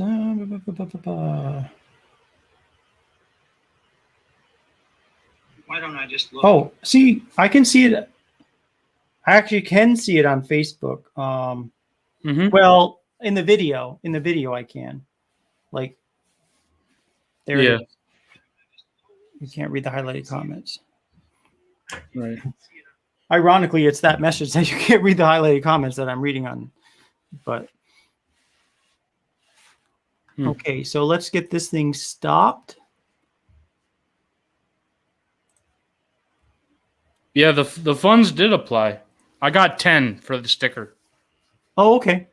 Why don't I just look? Oh, see, I can see it. I actually can see it on Facebook. Well, in the video, I can. Like, there it is. You can't read the highlighted comments. Right. Ironically, it's that message that you can't read the highlighted comments that I'm reading on. But okay, so let's get this thing stopped. Yeah, the funds did apply. I got 10 for the sticker. Oh, okay.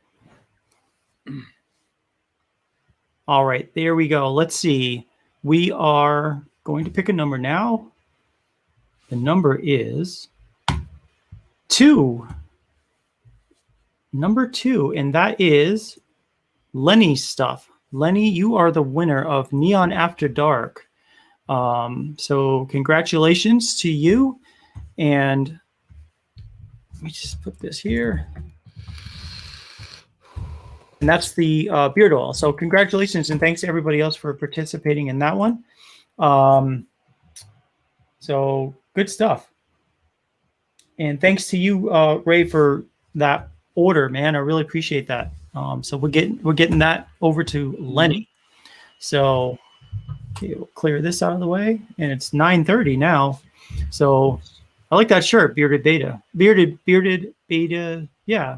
All right, there we go. Let's see. We are going to pick a number now. The number is 2. Number 2, and that is Lenny's stuff. Lenny, you are the winner of Neon After Dark. So congratulations to you. And me just put this here. And that's the beard oil. So congratulations and thanks to everybody else for participating in that one. So good stuff. And thanks to you, Ray, for that order, man. I really appreciate that. So we're getting that over to Lenny. So okay, we'll clear this out of the way, and it's 9:30 now. So I like that shirt, bearded beta. Yeah.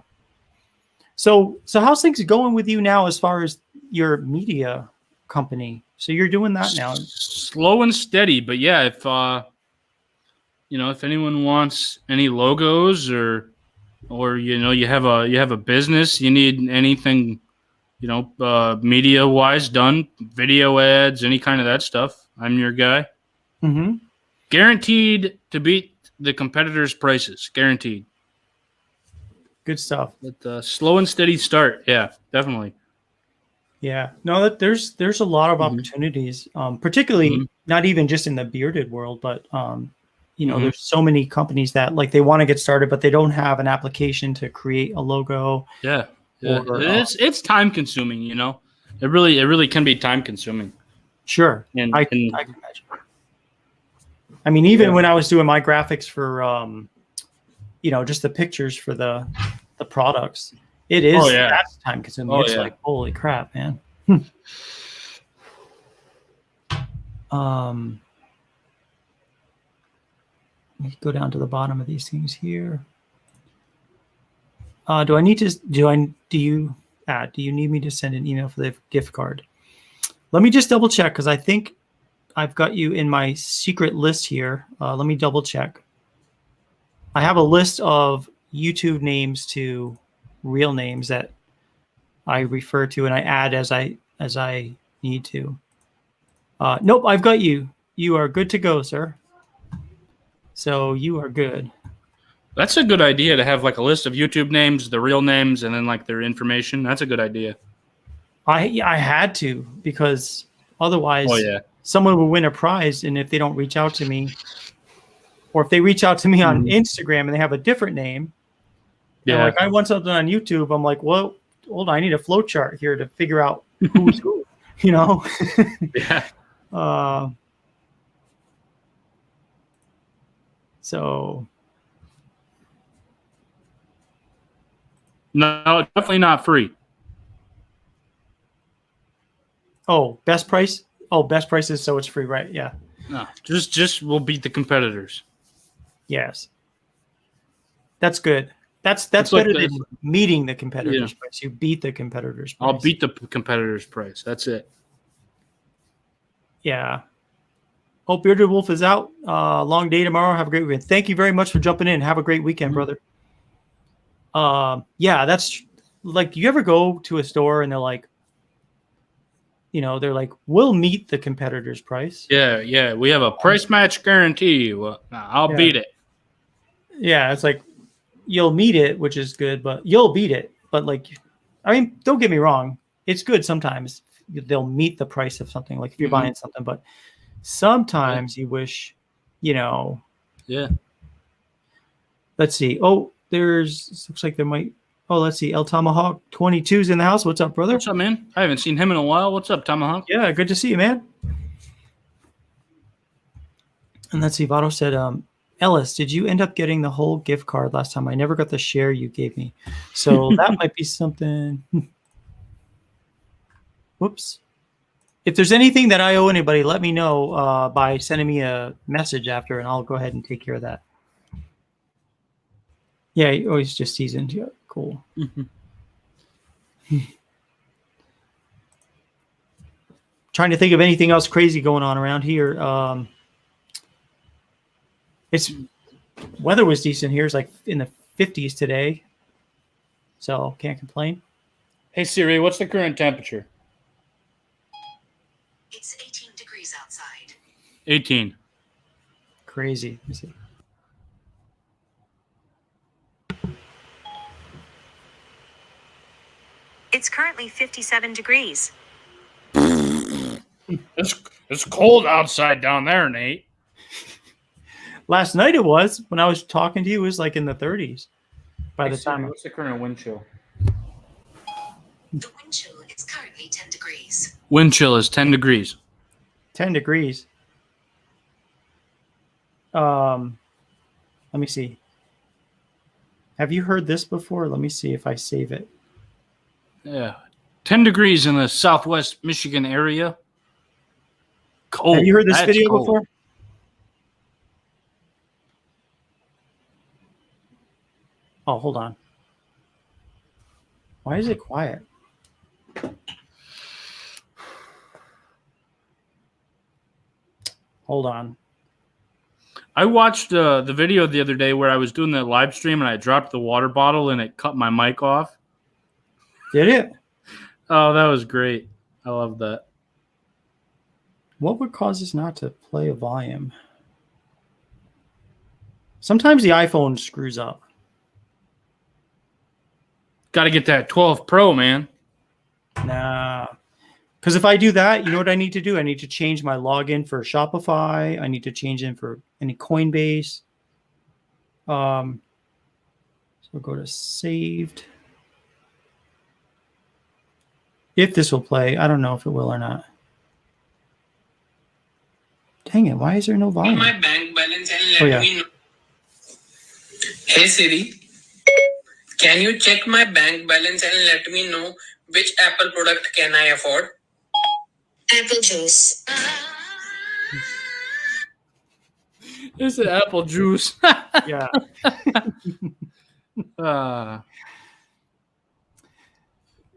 So how's things going with you now as far as your media company? So you're doing that now. Slow and steady, but yeah, if if anyone wants any logos or you have a business, you need anything, media wise done, video ads, any kind of that stuff, I'm your guy. Mm-hmm. Guaranteed to beat the competitors' prices. Guaranteed. Good stuff. But slow and steady start. Yeah, definitely. Yeah. No, there's a lot of opportunities, particularly not even just in the bearded world, but there's so many companies that like they want to get started, but they don't have an application to create a logo. Yeah. It's time consuming, It really can be time consuming. Sure. I can imagine. I mean, even when I was doing my graphics for just the pictures for the products, that's time consuming. It's like, holy crap, man. Let me go down to the bottom of these things here. Do you need me to send an email for the gift card? Let me just double check because I think I've got you in my secret list here. Let me double check. I have a list of YouTube names to real names that I refer to and I add as I need to. Nope, I've got you. You are good to go, sir. So you are good. That's a good idea to have like a list of YouTube names, the real names, and then like their information. That's a good idea. I had to because otherwise someone will win a prize, and if they don't reach out to me, or if they reach out to me on Instagram and they have a different name, like I want something on YouTube, I'm like, well, hold on, I need a flow chart here to figure out who's who, Yeah. So no, definitely not free. Oh, best price? Oh, best prices, so it's free, right? Yeah. No, just we'll beat the competitors. Yes. That's good. That's better than meeting the competitor's price. You beat the competitor's price. I'll beat the competitor's price. That's it. Yeah. Oh, Bearded Wolf is out. Long day tomorrow. Have a great weekend. Thank you very much for jumping in. Have a great weekend, brother. That's like, you ever go to a store and they're like, we'll meet the competitor's price. Yeah. We have a price match guarantee. Well, I'll beat it. Yeah, it's like you'll meet it, which is good, but you'll beat it. But don't get me wrong. It's good sometimes. They'll meet the price of something, like if you're buying something, but sometimes you wish, Yeah. Let's see. Oh, looks like there might. Oh, let's see. El Tomahawk 22's in the house. What's up, brother? What's up, man? I haven't seen him in a while. What's up, Tomahawk? Yeah, good to see you, man. And let's see. Votto said, Ellis, did you end up getting the whole gift card last time? I never got the share you gave me. So that might be something. Whoops. If there's anything that I owe anybody, let me know by sending me a message after, and I'll go ahead and take care of that. Yeah, he always just seasoned. Yeah, cool. Trying to think of anything else crazy going on around here. Weather was decent here. It's like in the 50s today, so can't complain. Hey Siri, what's the current temperature? It's 18 degrees outside. 18. Crazy. Let me see. It's currently 57 degrees. It's cold outside down there, Nate. Last night it was. When I was talking to you, it was like in the 30s. by the time. What's the current wind chill? The wind chill is currently 10 degrees. Wind chill is 10 degrees. 10 degrees. Let me see. Have you heard this before? Let me see if I save it. Yeah. 10 degrees in the southwest Michigan area. Cold. Have you heard this That's video cold. before? Oh, hold on. Why is it quiet? Hold on. I watched the video the other day where I was doing the live stream and I dropped the water bottle and it cut my mic off. Did it? Oh, that was great. I love that. What would cause us not to play a volume? Sometimes the iPhone screws up. Got to get that 12 Pro, man. Nah. Because if I do that, you know what I need to do? I need to change my login for Shopify. I need to change in for any Coinbase. So go to saved. If this will play, I don't know if it will or not. Dang it, why is there no volume? My bank balance and let me know. Hey Siri, can you check my bank balance and let me know which Apple product can I afford? Apple juice. It's an apple juice. Yeah.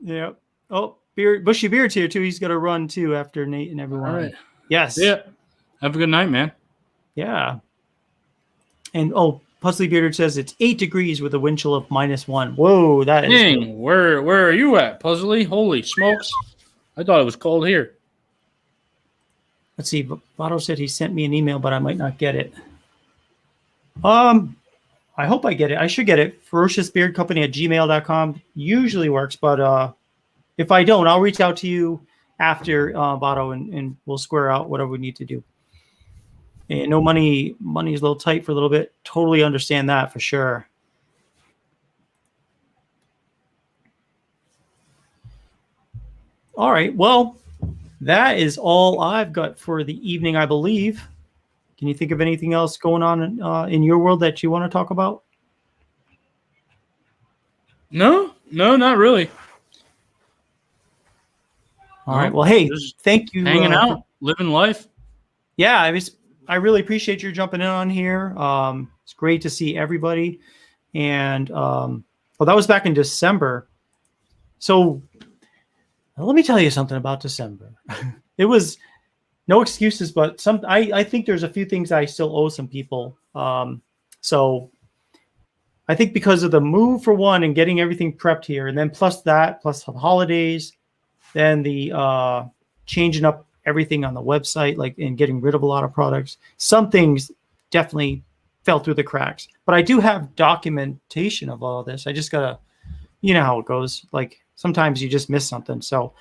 Yeah. Oh, Bushy Beard's here too. He's got to run too after Nate and everyone. All right. Yes. Yeah. Have a good night, man. Yeah. And Puzzly Bearded says it's 8 degrees with a wind chill of -1. Whoa, that is. Dang, where are you at, Puzzly? Holy smokes. I thought it was cold here. Let's see. Votto said he sent me an email, but I might not get it. I hope I get it. I should get it. FerociousBeardCompany@gmail.com usually works, but if I don't, I'll reach out to you after Votto and we'll square out whatever we need to do. And no money's a little tight for a little bit. Totally understand that for sure. All right. Well, that is all I've got for the evening, I believe. Can you think of anything else going on in your world that you want to talk about? No, not really. All right. Well, hey, thank you. Hanging out, living life. Yeah, I really appreciate you jumping in on here. It's great to see everybody. And well, that was back in December. So let me tell you something about December. It was no excuses, but I think there's a few things I still owe some people. So I think because of the move for one and getting everything prepped here, and then plus the holidays, then the changing up everything on the website, and getting rid of a lot of products. Some things definitely fell through the cracks, but I do have documentation of all of this. I just gotta, you know how it goes. Like sometimes you just miss something. So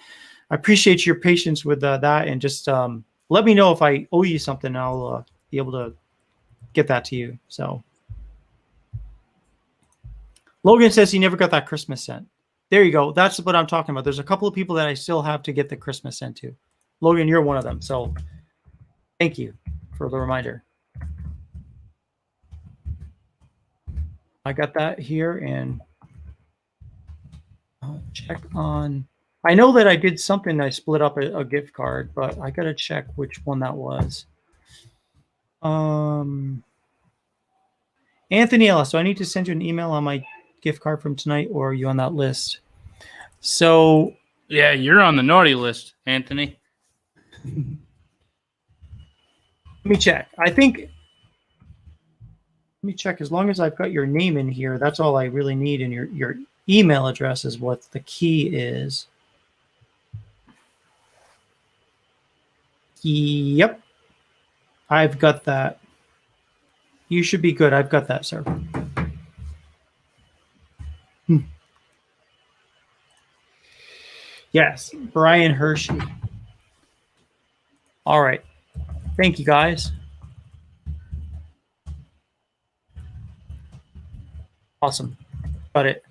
I appreciate your patience with that, and just let me know if I owe you something. I'll be able to get that to you. So Logan says he never got that Christmas sent. There you go. That's what I'm talking about. There's a couple of people that I still have to get the Christmas sent to. Logan, you're one of them. So thank you for the reminder. I got that here, and I'll check on. I know that I did something. I split up a gift card, but I got to check which one that was. Anthony Ellis. So I need to send you an email on my gift card from tonight, or are you on that list? So yeah, you're on the naughty list, Anthony. Let me check. Let me check. As long as I've got your name in here, that's all I really need. And your email address is what the key is. Yep. I've got that. You should be good. I've got that, sir. Yes, Brian Hershey. All right. Thank you, guys. Awesome. Got it.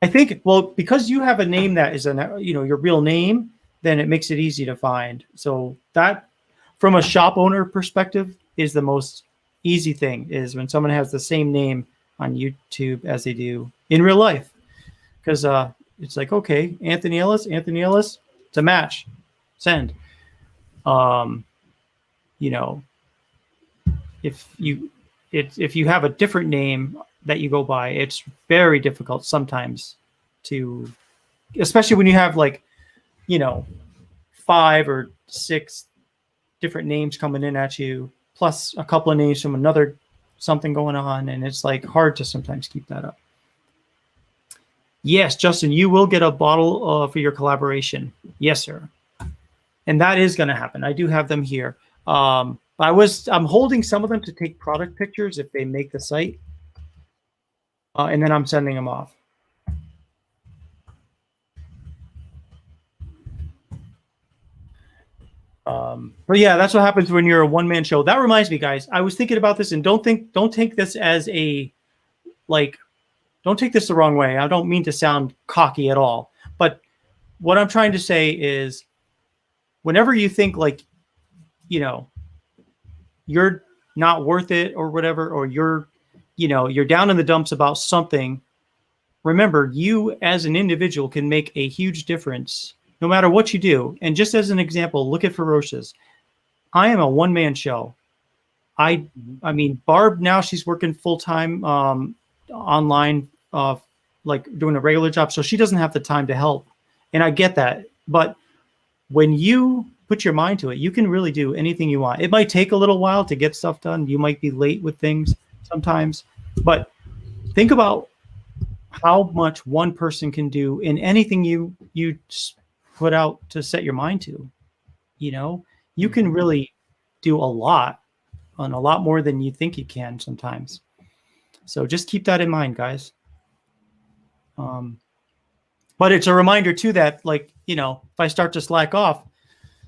I think, well, because you have a name that is your real name, then it makes it easy to find. So that, from a shop owner perspective, is the most easy thing, is when someone has the same name on YouTube as they do in real life. Because it's like, okay, Anthony Ellis, it's a match. Send. If you have a different name that you go by, it's very difficult sometimes to, especially when you have 5 or 6 different names coming in at you, plus a couple of names from another something going on, and it's like hard to sometimes keep that up. Yes, Justin, you will get a bottle for your collaboration. Yes, sir. And that is going to happen. I do have them here. I'm holding some of them to take product pictures if they make the site. And then I'm sending them off. But yeah, that's what happens when you're a one-man show. That reminds me, guys, I was thinking about this, and don't take this as a, don't take this the wrong way. I don't mean to sound cocky at all. But what I'm trying to say is, whenever you think you're not worth it or whatever, or you're down in the dumps about something, remember, you as an individual can make a huge difference no matter what you do. And just as an example, look at Ferocious. I am a one-man show. I mean, Barb, now she's working full-time online, doing a regular job, so she doesn't have the time to help. And I get that. But when you put your mind to it, you can really do anything you want. It might take a little while to get stuff done. You might be late with things sometimes. But think about how much one person can do in anything you put out to set your mind to. You can really do a lot, and a lot more than you think you can sometimes. So just keep that in mind, guys. But it's a reminder too that, if I start to slack off,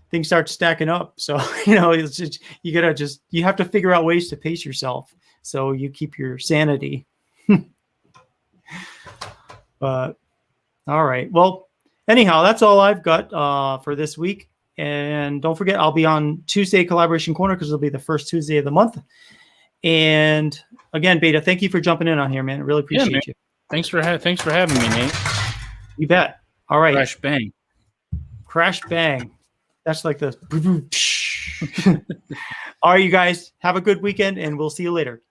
things start stacking up. So, it's just, you have to figure out ways to pace yourself so you keep your sanity. But all right. Well, anyhow, that's all I've got for this week. And don't forget, I'll be on Tuesday Collaboration Corner, because it'll be the first Tuesday of the month. And again, Beta, thank you for jumping in on here, man. I really appreciate you. Thanks for having me, Nate. You bet. All right. Crash bang. Crash bang. That's like the. All right, you guys, have a good weekend, and we'll see you later.